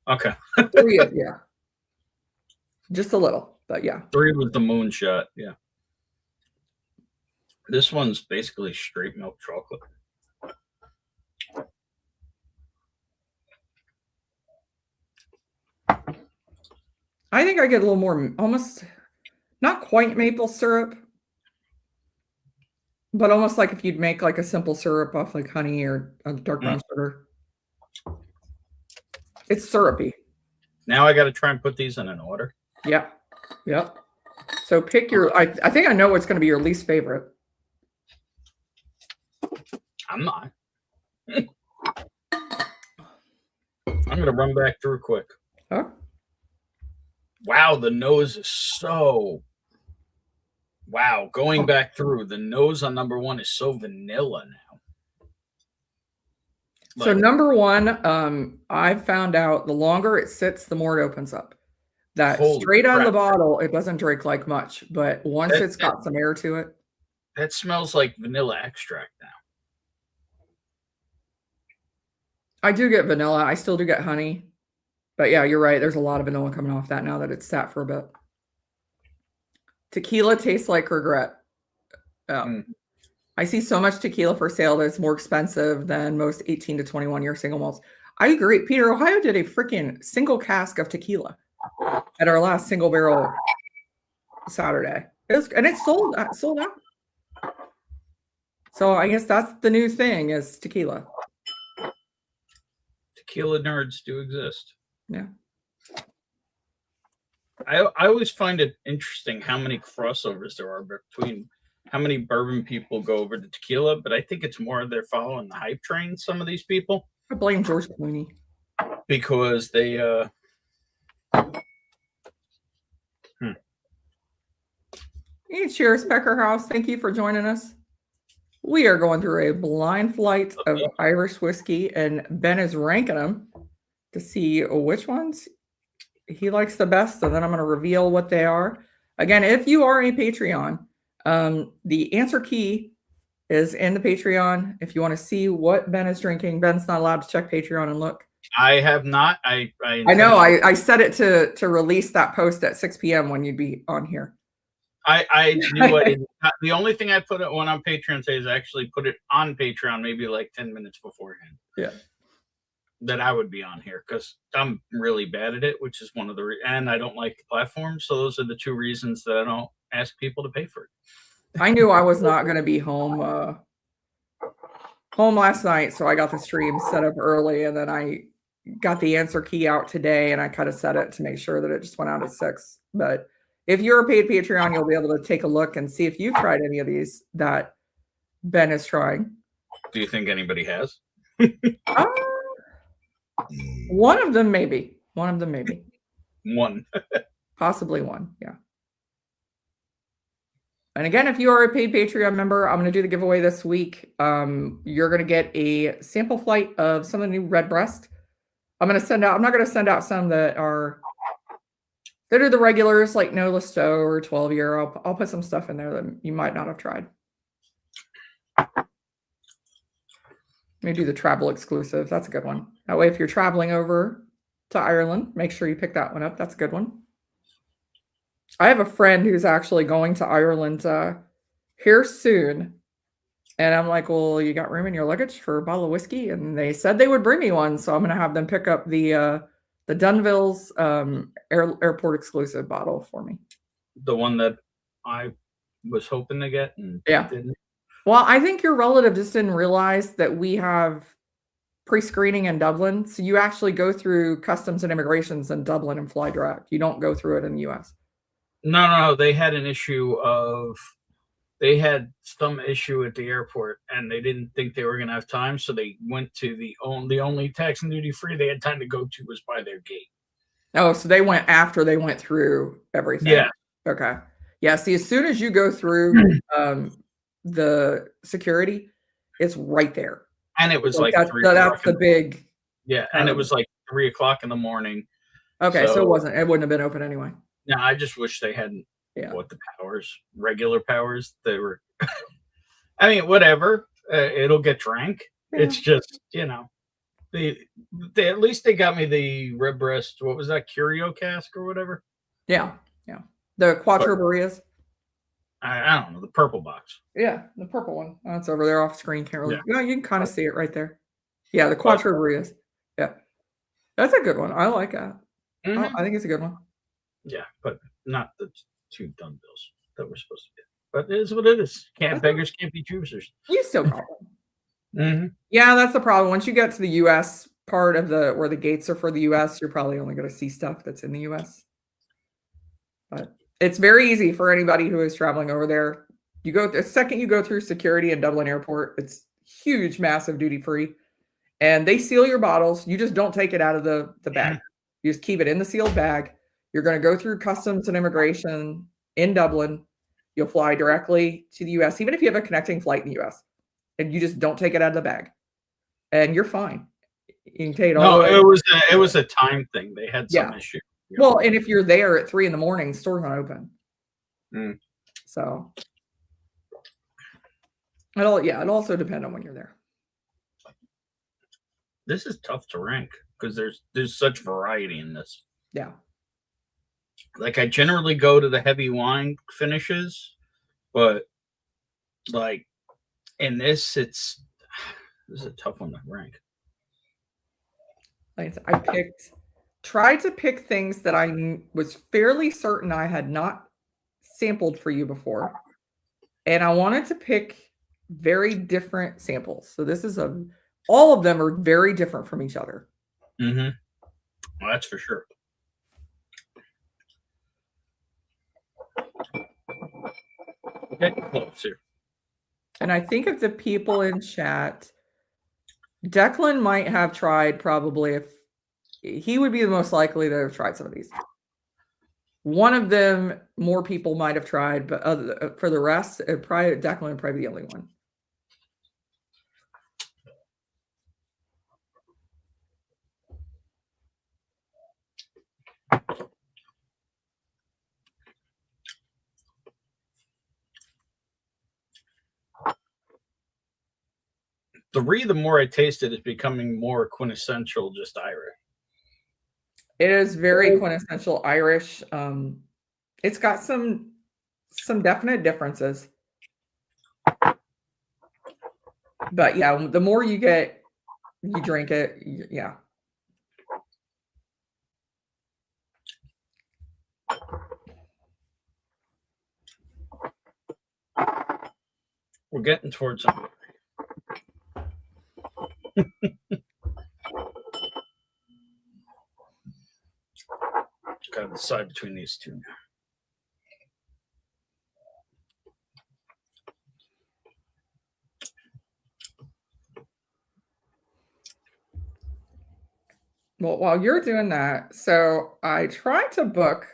Okay. 3 is, yeah. Just a little, but yeah. 3 was the moonshot, yeah. This one's basically straight milk chocolate. I think I get a little more, almost, not quite maple syrup, but almost like if you'd make like a simple syrup off like honey or dark brown sugar. It's syrupy. Now I got to try and put these in an order. Yep. So pick your, I think I know what's going to be your least favorite. I'm not. I'm going to run back through quick. Huh? Wow, the nose is so... Wow, going back through, the nose on number 1 is so vanilla now. So number 1, I've found out the longer it sits, the more it opens up. That straight out of the bottle, it doesn't drink like much, but once it's got some air to it. That smells like vanilla extract now. I do get vanilla. I still do get honey. But yeah, you're right. There's a lot of vanilla coming off that now that it's sat for a bit. Tequila tastes like regret. I see so much tequila for sale that it's more expensive than most 18 to 21 year single malts. I agree. Peter, Ohio did a freaking single cask of tequila at our last single barrel Saturday. It sold out. So I guess that's the new thing is tequila. Tequila nerds do exist. Yeah. I always find it interesting how many crossovers there are between how many bourbon people go over to tequila, but I think it's more they're following the hype train, some of these people. I blame George Clooney. Because they Hey, cheers, Becker House. Thank you for joining us. We are going through a blind flight of Irish whiskey, and Ben is ranking them to see which ones he likes the best. And then I'm going to reveal what they are. Again, if you are a Patreon, The answer key is in the Patreon. If you want to see what Ben is drinking, Ben's not allowed to check Patreon and look. I have not. I know. I set it to release that post at 6 p.m. when you'd be on here. I knew I didn't. The only thing I put it on Patreon today is I actually put it on Patreon maybe like 10 minutes beforehand. Yeah. That I would be on here because I'm really bad at it, which is one of the and I don't like the platform. So those are the two reasons that I don't ask people to pay for it. I knew I was not going to be home last night, so I got the stream set up early, and then I got the answer key out today, and I kind of set it to make sure that it just went out at 6. But if you're a paid Patreon, you'll be able to take a look and see if you've tried any of these that Ben is trying. Do you think anybody has? One of them, maybe. One. Possibly one, yeah. And again, if you are a paid Patreon member, I'm going to do the giveaway this week. You're going to get a sample flight of some of the new Redbreast. I'm not going to send out some that are the regulars like No Listo or 12-year. I'll put some stuff in there that you might not have tried. Maybe do the travel exclusive. That's a good one. That way, if you're traveling over to Ireland, make sure you pick that one up. That's a good one. I have a friend who's actually going to Ireland here soon. And I'm like, well, you got room in your luggage for a bottle of whiskey? And they said they would bring me one. So I'm going to have them pick up the Dunville's airport exclusive bottle for me. The one that I was hoping to get and didn't. Well, I think your relative just didn't realize that we have pre-screening in Dublin. So you actually go through customs and immigrations in Dublin and fly direct. You don't go through it in the U.S. No. They had an issue they had some issue at the airport and they didn't think they were going to have time. So they went to the only tax and duty free they had time to go to was by their gate. Oh, so they went after they went through everything. Yeah. Okay. Yeah. See, as soon as you go through the security, it's right there. And it was like that's the big. Yeah. And it was like 3:00 in the morning. Okay. So it wouldn't have been open anyway. No, I just wish they hadn't what the powers, regular powers. They were, I mean, whatever. It'll get drank. Yeah. It's just, they at least they got me the Redbreast. What was that, Curio cask or whatever? Yeah. The Quattro Barrias. I don't know, the purple box. Yeah, the purple one. Oh, it's over there off screen. Can't really. Yeah, you can kind of see it right there. Yeah, the Quattro Barrias. Yeah, that's a good one. I like that. Mm-hmm. I think it's a good one. Yeah, but not the 2 Dunvilles that we're supposed to get. But it is what it is. Beggars can't be choosers. You still got one. Mm-hmm. Yeah, that's the problem. Once you get to the U.S. part of where the gates are for the U.S., you're probably only going to see stuff that's in the U.S. But it's very easy for anybody who is traveling over there. The second you go through security in Dublin Airport, it's huge, massive duty free. And they seal your bottles. You just don't take it out of the bag. You just keep it in the sealed bag. You're going to go through customs and immigration in Dublin. You'll fly directly to the U.S., even if you have a connecting flight in the U.S. And you just don't take it out of the bag. And you're fine. You can take it all the way. It was a time thing. They had some issue. Well, and if you're there at 3 a.m, store's not open. So it also depends on when you're there. This is tough to rank because there's such variety in this. Yeah. Like I generally go to the heavy wine finishes, but like in this is a tough one to rank. Like I tried to pick things that I was fairly certain I had not sampled for you before. And I wanted to pick very different samples. So this is all of them are very different from each other. Mm-hmm. Well, that's for sure. Get closer. And I think of the people in chat, Declan might have tried probably if he would be the most likely to have tried some of these. One of them, more people might have tried, but for the rest, Declan would probably be the only one. the more I taste it, it's becoming more quintessential, just Irish. It is very quintessential Irish. It's got some definite differences. But yeah, the more you drink it, yeah. We're getting towards something. Got to decide between these two now. Well, while you're doing that, so I tried to book.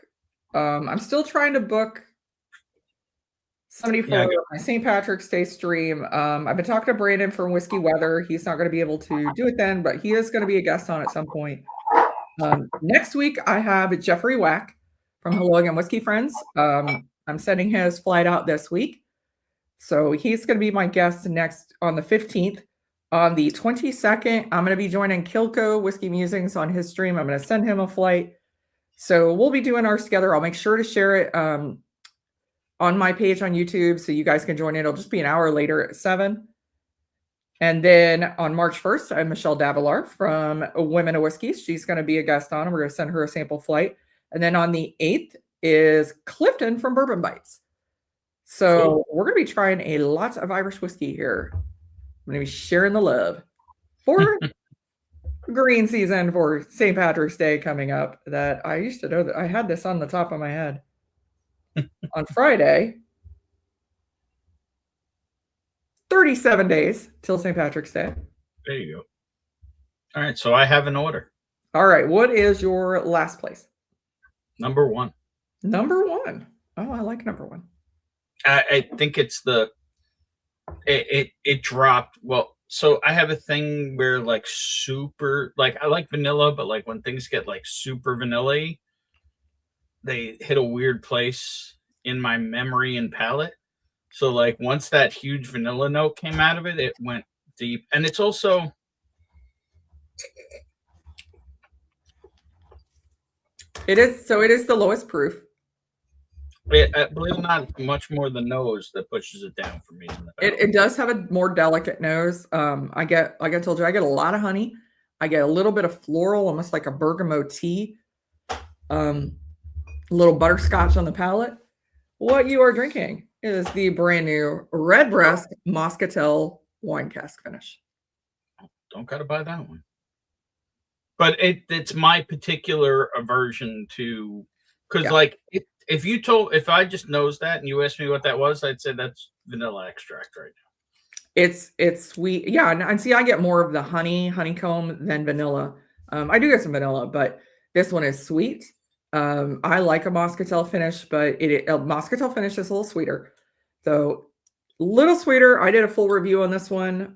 I'm still trying to book somebody for my St. Patrick's Day stream. I've been talking to Brandon from Whiskey Weather. He's not going to be able to do it then, but he is going to be a guest on at some point. Next week, I have Jeffrey Wack from Hello Again Whiskey Friends. I'm sending his flight out this week. So he's going to be my guest next on the 15th. On the 22nd, I'm going to be joining Kilco Whiskey Musings on his stream. I'm going to send him a flight. So we'll be doing ours together. I'll make sure to share it on my page on YouTube so you guys can join it. It'll just be an hour later at 7. And then on March 1st, I'm Michelle Davilar from Women of Whiskey. She's going to be a guest on, and we're going to send her a sample flight. And then on the 8th is Clifton from BourBen Bites. So we're going to be trying a lot of Irish whiskey here. I'm going to be sharing the love for green season for St. Patrick's Day coming up. That I used to know that I had this on the top of my head. On Friday, 37 days till St. Patrick's Day. There you go. All right, so I have an order. All right, what is your last place? Number 1. Number 1. Oh, I like number 1. I think it's it dropped. Well, so I have a thing where like super, like I like vanilla, but like when things get like super vanilla-y, they hit a weird place in my memory and palate. So like once that huge vanilla note came out of it, it went deep. And it's also it is the lowest proof. I believe it or not, much more the nose that pushes it down for me. It does have a more delicate nose. Like I told you, I get a lot of honey. I get a little bit of floral, almost like a bergamot tea. A little butterscotch on the palate. What you are drinking is the brand new Redbreast Moscatel wine cask finish. Don't gotta buy that one. But it's my particular aversion to, because like if I just knows that and you asked me what that was, I'd say that's vanilla extract right now. It's sweet. Yeah, and see, I get more of the honeycomb than vanilla. I do get some vanilla, but this one is sweet. I like a Moscatel finish, but a Moscatel finish is a little sweeter. So a little sweeter. I did a full review on this one.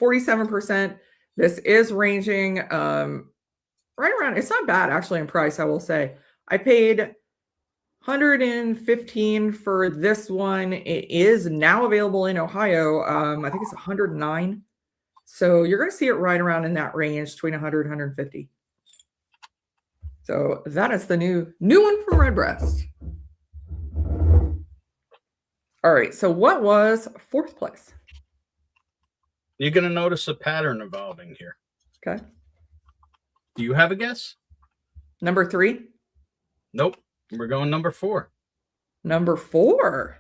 47%. This is ranging right around. It's not bad actually in price, I will say. I paid $115 for this one. It is now available in Ohio. I think it's $109. So you're going to see it right around in that range, between $100 and $150. So that is the new one from Redbreast. All right. So what was 4th place? You're going to notice a pattern evolving here. Okay. Do you have a guess? Number 3? Nope. We're going number 4. Number 4.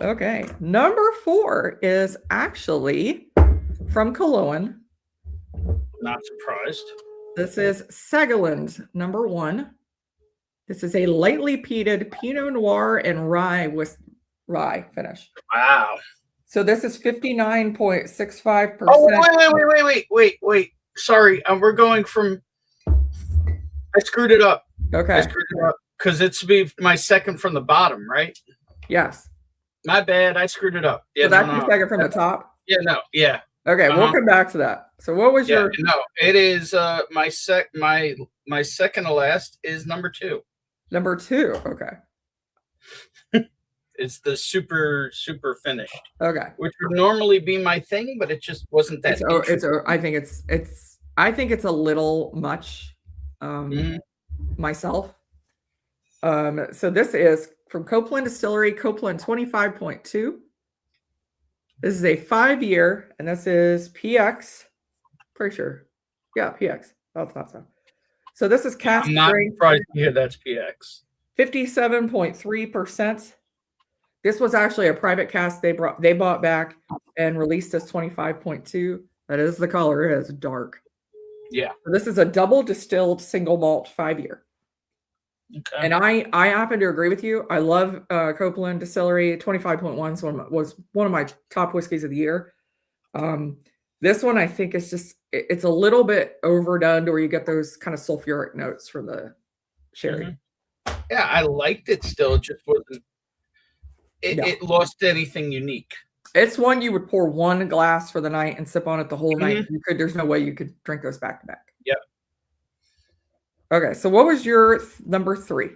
Okay. Number 4 is actually from Cologne. Not surprised. This is Segaland number 1. This is a lightly peated Pinot Noir and rye with rye finish. Wow. So this is 59.65%. Oh, wait. Sorry. We're going from, I screwed it up. Okay. I screwed it up because it's be my second from the bottom, right? Yes. My bad. I screwed it up. Yeah, so that's your second from the top? Yeah, no. Yeah. Okay, we'll come back to that. So what was your... No, it is my second to last is number 2. Number 2, okay. It's the super finished, Okay. which would normally be my thing, but it just wasn't that. I think it's a little much myself. So this is from Copeland Distillery, Copeland 25.2. This is a 5-year, and this is PX. Pretty sure. Yeah, PX. I thought so. So this is cask I'm not strength, surprised to hear that's PX. 57.3%. This was actually a private cask they bought back and released as 25.2. That is the color. It is dark. Yeah. So this is a double distilled single malt 5-year. Okay. And I happen to agree with you. I love Copeland Distillery. 25.1 was one of my top whiskeys of the year. This one I think is just it's a little bit overdone to where you get those kind of sulfuric notes from the sherry. Yeah, I liked it still. It just wasn't. It lost anything unique. It's one you would pour one glass for the night and sip on it the whole night. There's no way you could drink those back to back. Yep. Okay, so what was your number 3?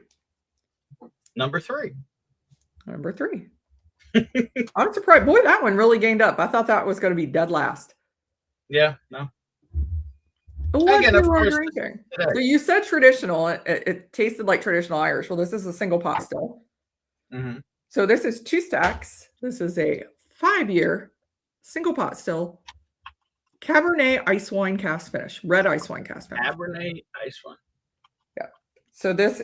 Number 3. Number 3. I'm surprised. Boy, that one really gained up. I thought that was going to be dead last. Yeah, no. What you were drinking? So you said traditional. It tasted like traditional Irish. Well, this is a single pot still. So this is 2 stacks. This is a 5-year single pot still. Cabernet ice wine cask finish. Red ice wine cask finish. Cabernet ice wine. Yeah. So this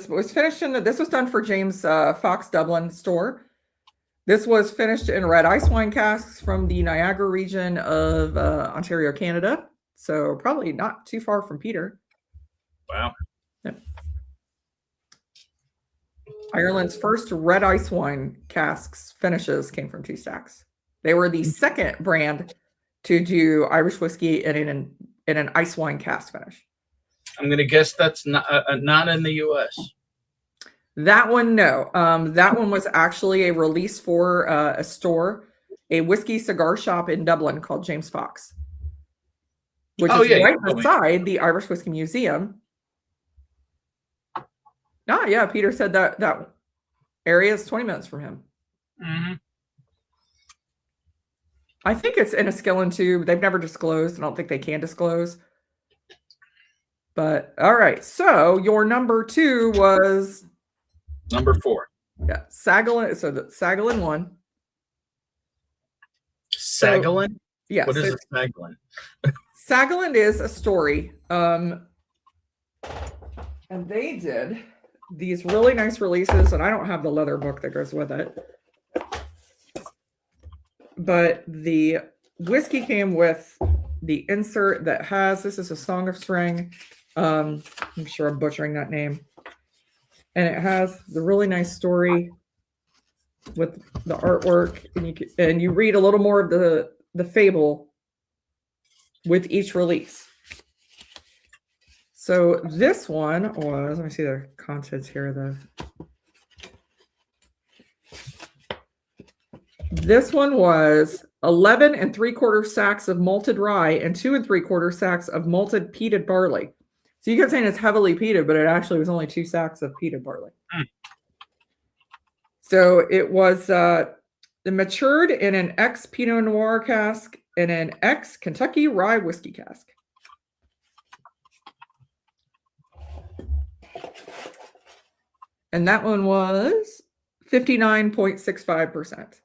was finished this was done for James Fox Dublin store. This was finished in red ice wine casks from the Niagara region of Ontario, Canada. So probably not too far from Peter. Wow. Yep. Ireland's first red ice wine casks finishes came from 2 stacks. They were the second brand to do Irish whiskey in an ice wine cask finish. I'm going to guess that's not in the U.S. That one, no. That one was actually a release for a store, a whiskey cigar shop in Dublin called James Fox, which is right beside the Irish Whiskey Museum. Yeah, Peter said that area is 20 minutes from him. I think it's in a skillen tube. They've never disclosed. I don't think they can disclose. But all right. So your number 2 was number 4. Yeah, Saghalin. So the Saghalin one. Saghalin? Yes. What is a Saghalin? Saghalin is a story. And they did these really nice releases, and I don't have the leather book that goes with it. But the whiskey came with the insert that has, this is a Song of String. I'm sure I'm butchering that name. And it has the really nice story with the artwork, and you read a little more of the fable with each release. So this one was, let me see the contents here. This one was 11 3/4 sacks of malted rye and 2 3/4 sacks of malted peated barley. So you kept saying it's heavily peated, but it actually was only 2 sacks of peated barley. So it was matured in an ex Pinot Noir cask and an ex Kentucky rye whiskey cask. And that one was 59.65%.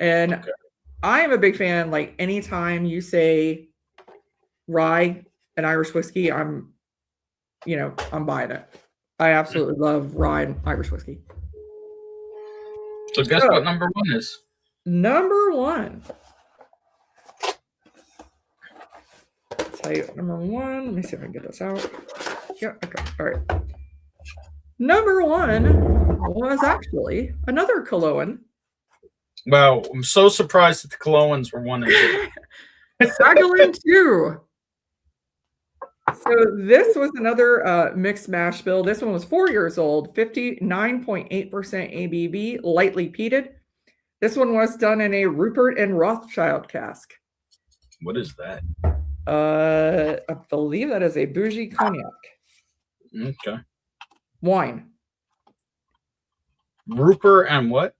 And I am a big fan. Like anytime you say rye and Irish whiskey, I'm buying it. I absolutely love rye and Irish whiskey. So guess what number 1 is? Number 1. I'll tell you number 1. Let me see if I can get this out. Yeah, okay. All right. Number 1 was actually another Cologne. Wow, I'm so surprised that the Colognes were 1 and 2. Saghalin 2. So this was another mixed mash bill. This one was 4 years old, 59.8% ABV, lightly peated. This one was done in a Rupert and Rothschild cask. What is that? I believe that is a bougie cognac. Okay. Wine. Rupert and what?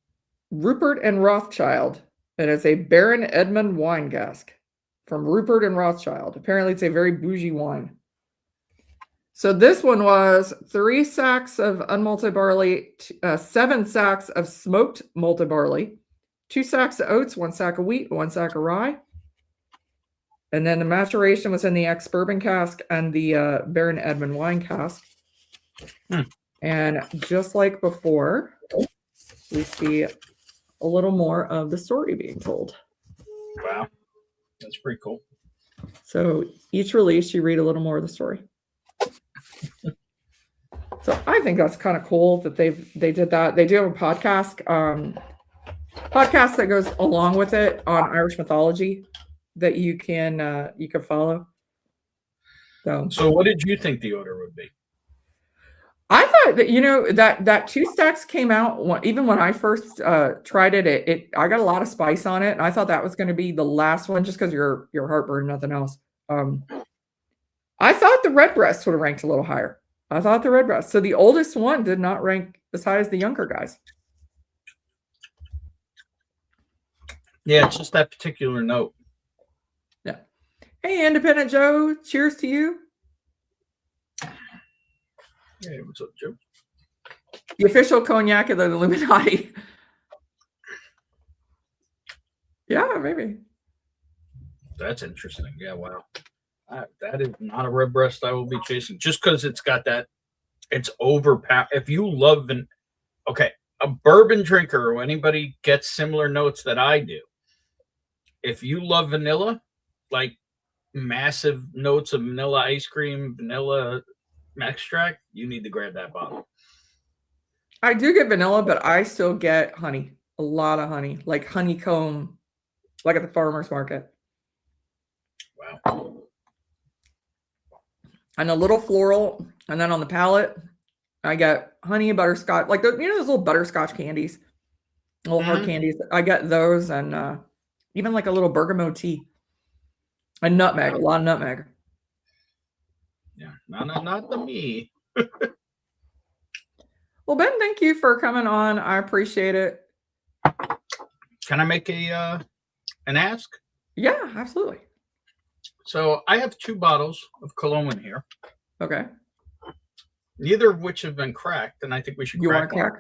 Rupert and Rothschild. It is a Baron Edmund wine cask from Rupert and Rothschild. Apparently, it's a very bougie wine. So this one was 3 sacks of unmalted barley, 7 sacks of smoked malted barley, 2 sacks of oats, 1 sack of wheat, 1 sack of rye. And then the maturation was in the ex-bourbon cask and the Baron Edmund wine cask. And just like before, we see a little more of the story being told. Wow. That's pretty cool. So each release, you read a little more of the story. So I think that's kind of cool that they did that. They do have a podcast that goes along with it on Irish mythology that you can follow. So what did you think the odor would be? I thought that that 2 stacks came out even when I first tried it. I got a lot of spice on it, and I thought that was going to be the last one just because your heartburn, nothing else. I thought the Redbreast would have ranked a little higher. I thought the Redbreast. So the oldest one did not rank as high as the younger guys. Yeah, it's just that particular note. Yeah. Hey, Independent Joe. Cheers to you. Hey, what's up, Joe? The official cognac of the Illuminati. Yeah, maybe. That's interesting. Yeah, wow. That is not a Redbreast I will be chasing. Just because it's got that, it's overpowered. If you love a bourbon drinker or anybody gets similar notes that I do, if you love vanilla, like massive notes of vanilla ice cream, vanilla extract, you need to grab that bottle. I do get vanilla, but I still get honey. A lot of honey, like honeycomb, like at the farmer's market. Wow. And a little floral, and then on the palate, I get honey and butterscotch, like those little butterscotch candies, little hard candies. I get those, and even like a little bergamot tea, and nutmeg, a lot of nutmeg. Yeah, not the me. Well, Ben, thank you for coming on. I appreciate it. Can I make an ask? Yeah, absolutely. So I have 2 bottles of cologne here. Okay. Neither of which have been cracked, and I think we should crack one.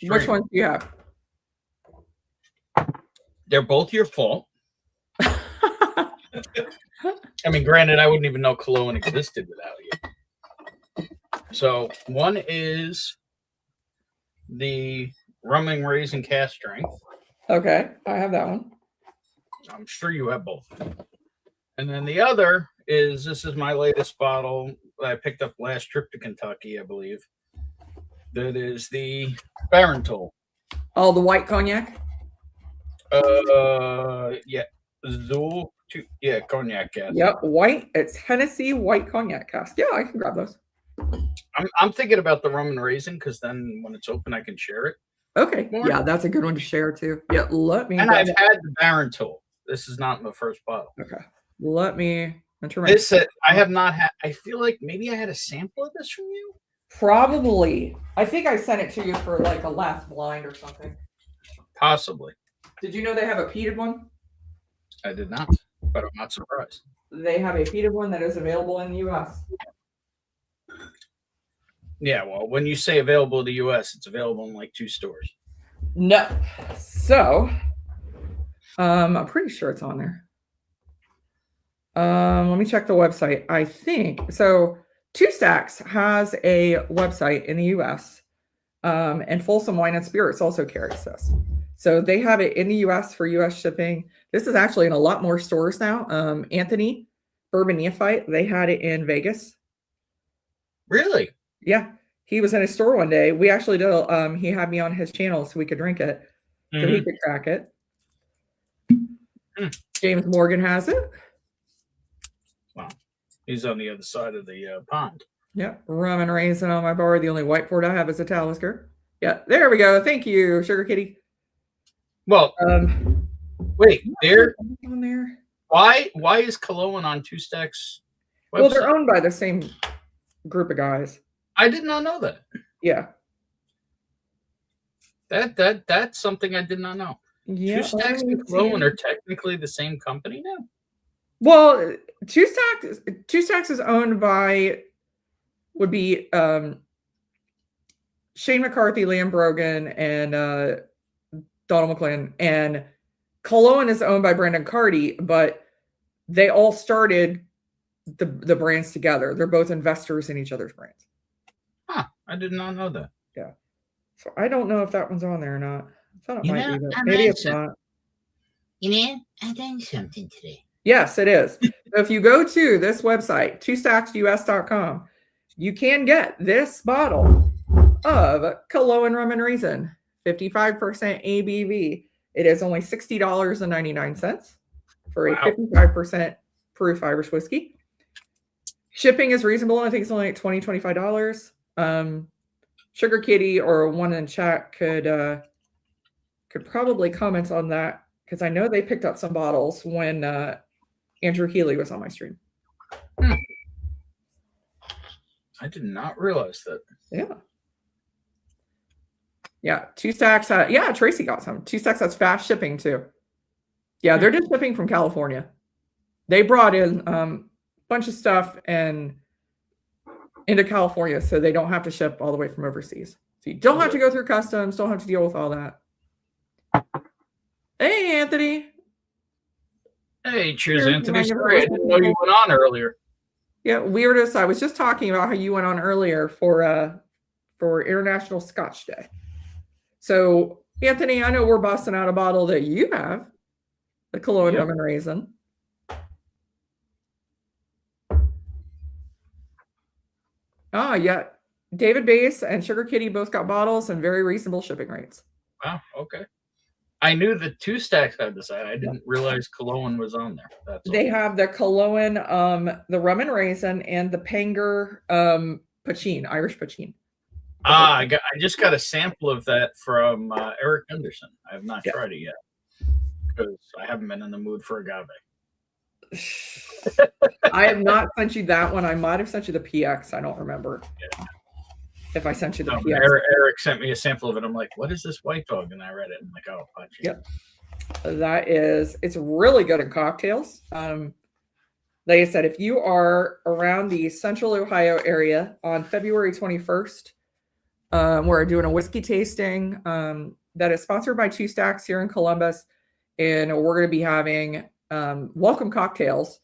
Which one do you have? They're both your fault. I mean, granted, I wouldn't even know cologne existed without you. So one is the Rum and Raisin Cast Strength. Okay, I have that one. I'm sure you have both. And then the other is, this is my latest bottle that I picked up last trip to Kentucky, I believe. That is the Barentol. Oh, the white cognac? Yeah. Cognac cask. Yep, white. It's Hennessy white cognac cask. Yeah, I can grab those. I'm thinking about the Rum and Raisin because then when it's open, I can share it. Okay. more. Yeah, that's a good one to share too. Yeah, let me. And I've had the Barentol. This is not the first bottle. Okay. Let me enter my. This I have not had. I feel like maybe I had a sample of this from you. Probably. I think I sent it to you for like a last blind or something. Possibly. Did you know they have a peated one? I did not, but I'm not surprised. They have a peated one that is available in the U.S. Yeah, well, when you say available in the U.S., it's available in like 2 stores. No. So, I'm pretty sure it's on there. Let me check the website. I think so. Two Stacks has a website in the U.S. And Folsom Wine and Spirits also carries this. So they have it in the U.S. for U.S. shipping. This is actually in a lot more stores now. Anthony, Bourbon Neophyte, they had it in Vegas. Really? Yeah. He was in a store one day. We actually did. He had me on his channel so we could drink it. So he could crack it. James Morgan has it. Wow. He's on the other side of the pond. Yeah. Rum and Raisin on my bar. The only white port I have is a Talisker. Yeah. There we go. Thank you, Sugar Kitty. Well, wait, there. On there. Why is Cologne on Two Stacks website? Well, they're owned by the same group of guys. I did not know that. Yeah. That's something I did not know. Yeah, Two Stacks and Cologne are technically the same company now. Well, Two Stacks is owned by would be Shane McCarthy, Liam Brogan, and Donald McClellan, and Cologne is owned by Brandon Carty, but they all started the brands together. They're both investors in each other's brands. Huh, I did not know that. Yeah. So I don't know if that one's on there or not. I thought it might be, but maybe it's not. I done something today. Yes, it is. So if you go to this website, twostacksus.com, you can get this bottle of Cologne Rum and Raisin, 55% ABV. It is only $60.99 for a 55% proof Irish whiskey. Shipping is reasonable. I think it's only like $20, $25. Sugar Kitty or one in chat could probably comment on that, because I know they picked up some bottles when Andrew Healy was on my stream. I did not realize that. Yeah. Yeah, Two Stacks. Yeah, Tracy got some. Two Stacks has fast shipping too. Yeah, they're just shipping from California. They brought in a bunch of stuff and into California, so they don't have to ship all the way from overseas. So you don't have to go through customs, don't have to deal with all that. Hey, Anthony. Hey, cheers, Anthony. Sorry, I didn't know you went on earlier. Yeah, weirdest. I was just talking about how you went on earlier for International Scotch Day. So, Anthony, I know we're busting out a bottle that you have, the Cologne Rum and Raisin. Oh, yeah. David Bass and Sugar Kitty both got bottles and very reasonable shipping rates. Wow, okay. I knew the Two Stacks had this. I didn't realize Cologne was on there. They have the Cologne, the Rum and Raisin, and the Panger Poachine, Irish Poachine. I just got a sample of that from Eric Henderson. I have not tried it yet because I haven't been in the mood for agave. I have not sent you that one. I might have sent you the PX. I don't remember if I sent you the PX. Eric sent me a sample of it. I'm like, what is this white dog? And I read it. I'm like, oh, punch. Yep. It's really good in cocktails. Like I said, if you are around the Central Ohio area on February 21st, we're doing a whiskey tasting that is sponsored by Two Stacks here in Columbus. And we're going to be having welcome cocktails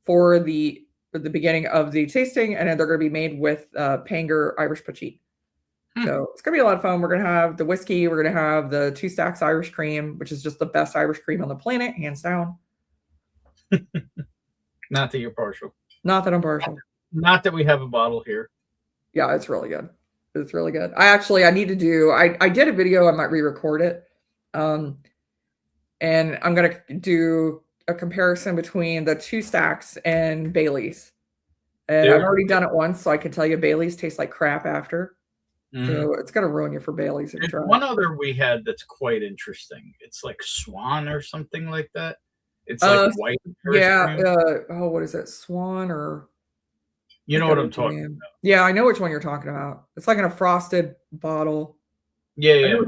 for the beginning of the tasting. And then they're going to be made with Panger Irish Poachine. So it's going to be a lot of fun. We're going to have the whiskey. We're going to have the Two Stacks Irish cream, which is just the best Irish cream on the planet, hands down. Not that you're partial. Not that I'm partial. Not that we have a bottle here. Yeah, it's really good. It's really good. I need to do, I did a video. I might re-record it. And I'm going to do a comparison between the Two Stacks and Bailey's. And I've already done it once, so I can tell you Bailey's tastes like crap after. So it's going to ruin you for Bailey's if you try. One other we had that's quite interesting. It's like Swan or something like that. It's like white. Yeah. What is it? Swan or... You know what I'm talking about. Yeah, I know which one you're talking about. It's like in a frosted bottle. Yeah.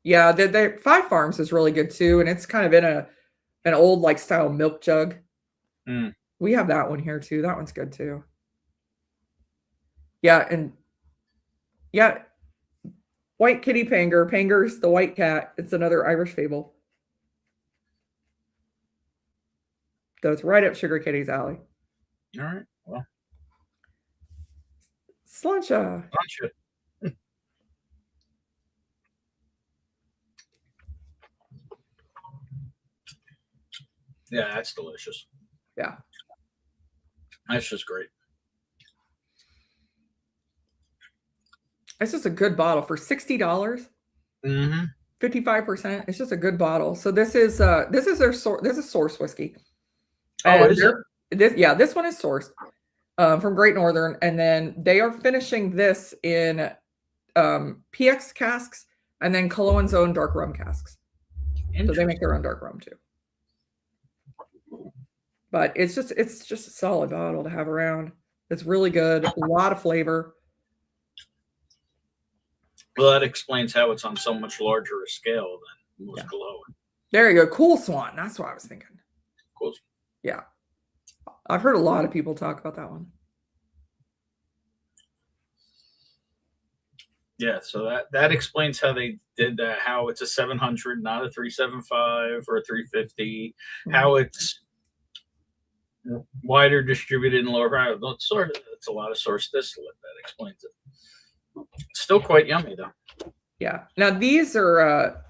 Yeah, the Five Farms is really good too, and it's kind of in an old like style milk jug. We have that one here too. That one's good too. Yeah, and yeah, White Kitty Panger. Panger's the white cat. It's another Irish fable. Goes right up Sugar Kitty's alley. All right. Well. Slancha. Yeah, that's delicious. Yeah. That's just great. It's just a good bottle for $60. 55%. It's just a good bottle. So this is Source whiskey. Is it? This one is sourced from Great Northern, and then they are finishing this in PX casks and then Cologne's own dark rum casks. So they make their own dark rum too. But it's just a solid bottle to have around. It's really good. A lot of flavor. Well, that explains how it's on so much larger a scale than most Yeah. cologne. There you go. Cool Swan. That's what I was thinking. Cool. Yeah. I've heard a lot of people talk about that one. Yeah, so that explains how they did that. How it's a 700, not a 375 or a 350. How it's wider distributed in lower price. It's a lot of source distillate that explains it. It's still quite yummy though. Yeah. Now these are.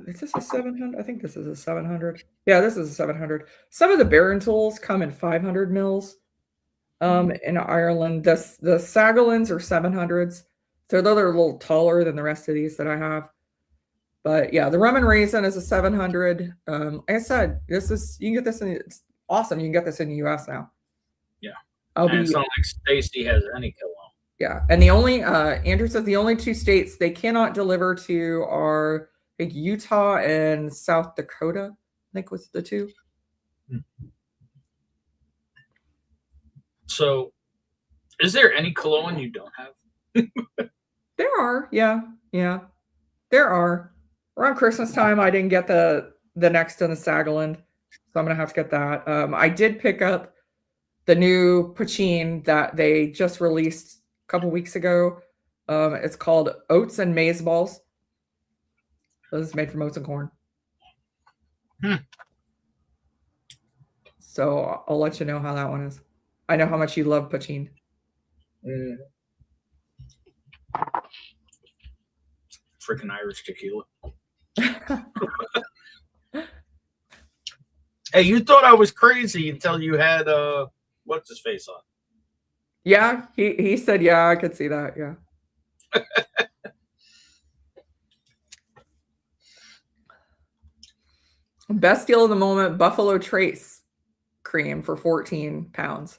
Is this a 700? I think this is a 700. Yeah, this is a 700. Some of the Baron tools come in 500 mils. In Ireland, the Sagalins are 700s. So they're a little taller than the rest of these that I have. But yeah, the rum and raisin is a 700. Like I said, you can get this it's awesome. You can get this in the US now. Yeah. It's not like Stacy has any cologne. Yeah. And the only Andrew says the only two states they cannot deliver to are I think Utah and South Dakota, I think was the two. So is there any cologne you don't have? There are, yeah. There are. Around Christmas time, I didn't get the next in the Sagaland, so I'm gonna have to get that. I did pick up the new poutine that they just released a couple weeks ago. It's called Oats and Maize Balls. This is made from oats and corn. So I'll let you know how that one is. I know how much you love poutine. Freaking Irish tequila. Hey, you thought I was crazy until you had what's his face on. Yeah, he said, yeah, I could see that. Yeah. Best deal of the moment, Buffalo Trace cream for 14 pounds.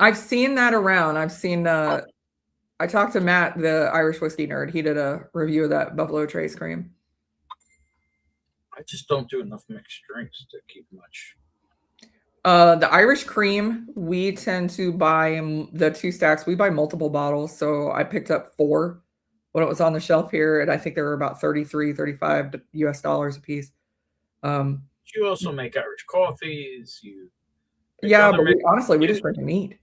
I've seen that around. I've seen I talked to Matt, the Irish whiskey nerd. He did a review of that Buffalo Trace cream. I just don't do enough mixed drinks to keep much. The Irish cream, we tend to buy the 2 stacks. We buy multiple bottles. So I picked up 4 when it was on the shelf here. And I think they were about $33, $35 US dollars a piece. You also make Irish coffees. Yeah, but honestly, we just drink it neat.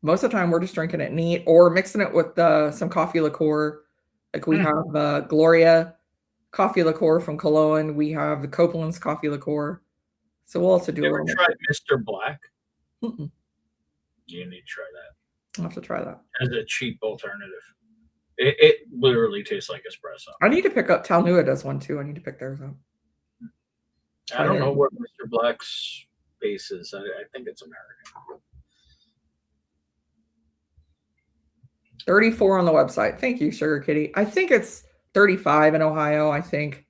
Most of the time, we're just drinking it neat or mixing it with some coffee liqueur. Like we have Gloria coffee liqueur from Cologne. We have the Copeland's coffee liqueur. So we'll also do a little. Ever tried Mr. Black? Mm-mm. You need to try that. I'll have to try that. As a cheap alternative. It literally tastes like espresso. I need to pick up Talnua does one too. I need to pick theirs up. I don't know what Mr. Black's base is. I think it's American. 34 on the website. Thank you, Sugar Kitty. I think it's 35 in Ohio. I think.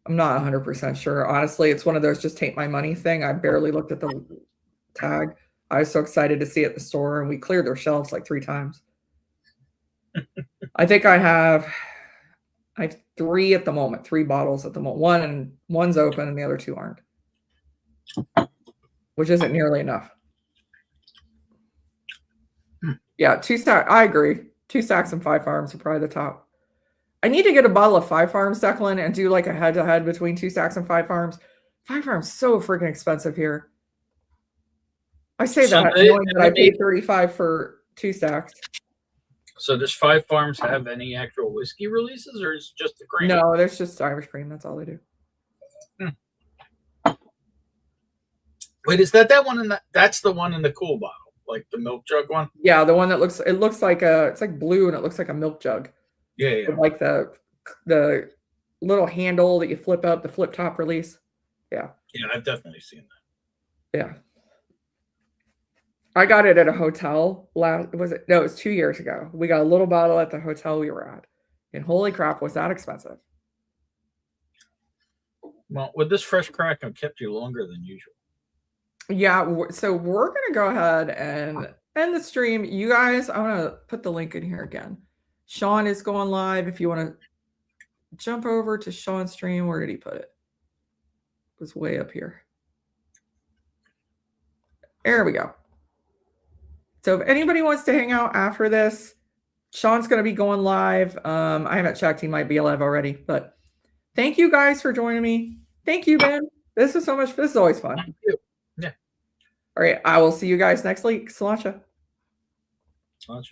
I'm not 100% sure. Honestly, it's one of those just take my money thing. I barely looked at the tag. I was so excited to see it at the store, and we cleared their shelves like 3 times. I think I have 3 at the moment, 3 bottles at the moment. One's open and the other 2 aren't, which isn't nearly enough. Yeah, 2 stacks. I agree. 2 stacks and 5 Farms are probably the top. I need to get a bottle of 5 Farms, Declan, and do like a head-to-head between 2 stacks and 5 Farms. 5 Farms so freaking expensive here. I say that knowing that I paid $35 for 2 stacks. So does 5 Farms have any actual whiskey releases, or is it just the cream? No, there's just Irish cream. That's all they do. Wait, is that one that's the one in the cool bottle, like the milk jug one? Yeah, the one that looks like it's like blue and it looks like a milk jug. Yeah. With like the little handle that you flip up, the flip top release. Yeah. Yeah, I've definitely seen that. Yeah. I got it at a hotel it was 2 years ago. We got a little bottle at the hotel we were at. And holy crap, was that expensive. Well, with this fresh crack, I've kept you longer than usual. Yeah, so we're going to go ahead and end the stream. You guys, I'm going to put the link in here again. Sean is going live. If you want to jump over to Sean's stream, where did he put it? It was way up here. There we go. So if anybody wants to hang out after this, Sean's going to be going live. I haven't checked. He might be live already, but thank you guys for joining me. Thank you, Ben. This is always fun. Thank you. Yeah. All right. I will see you guys next week. Sláinte. Sláinte.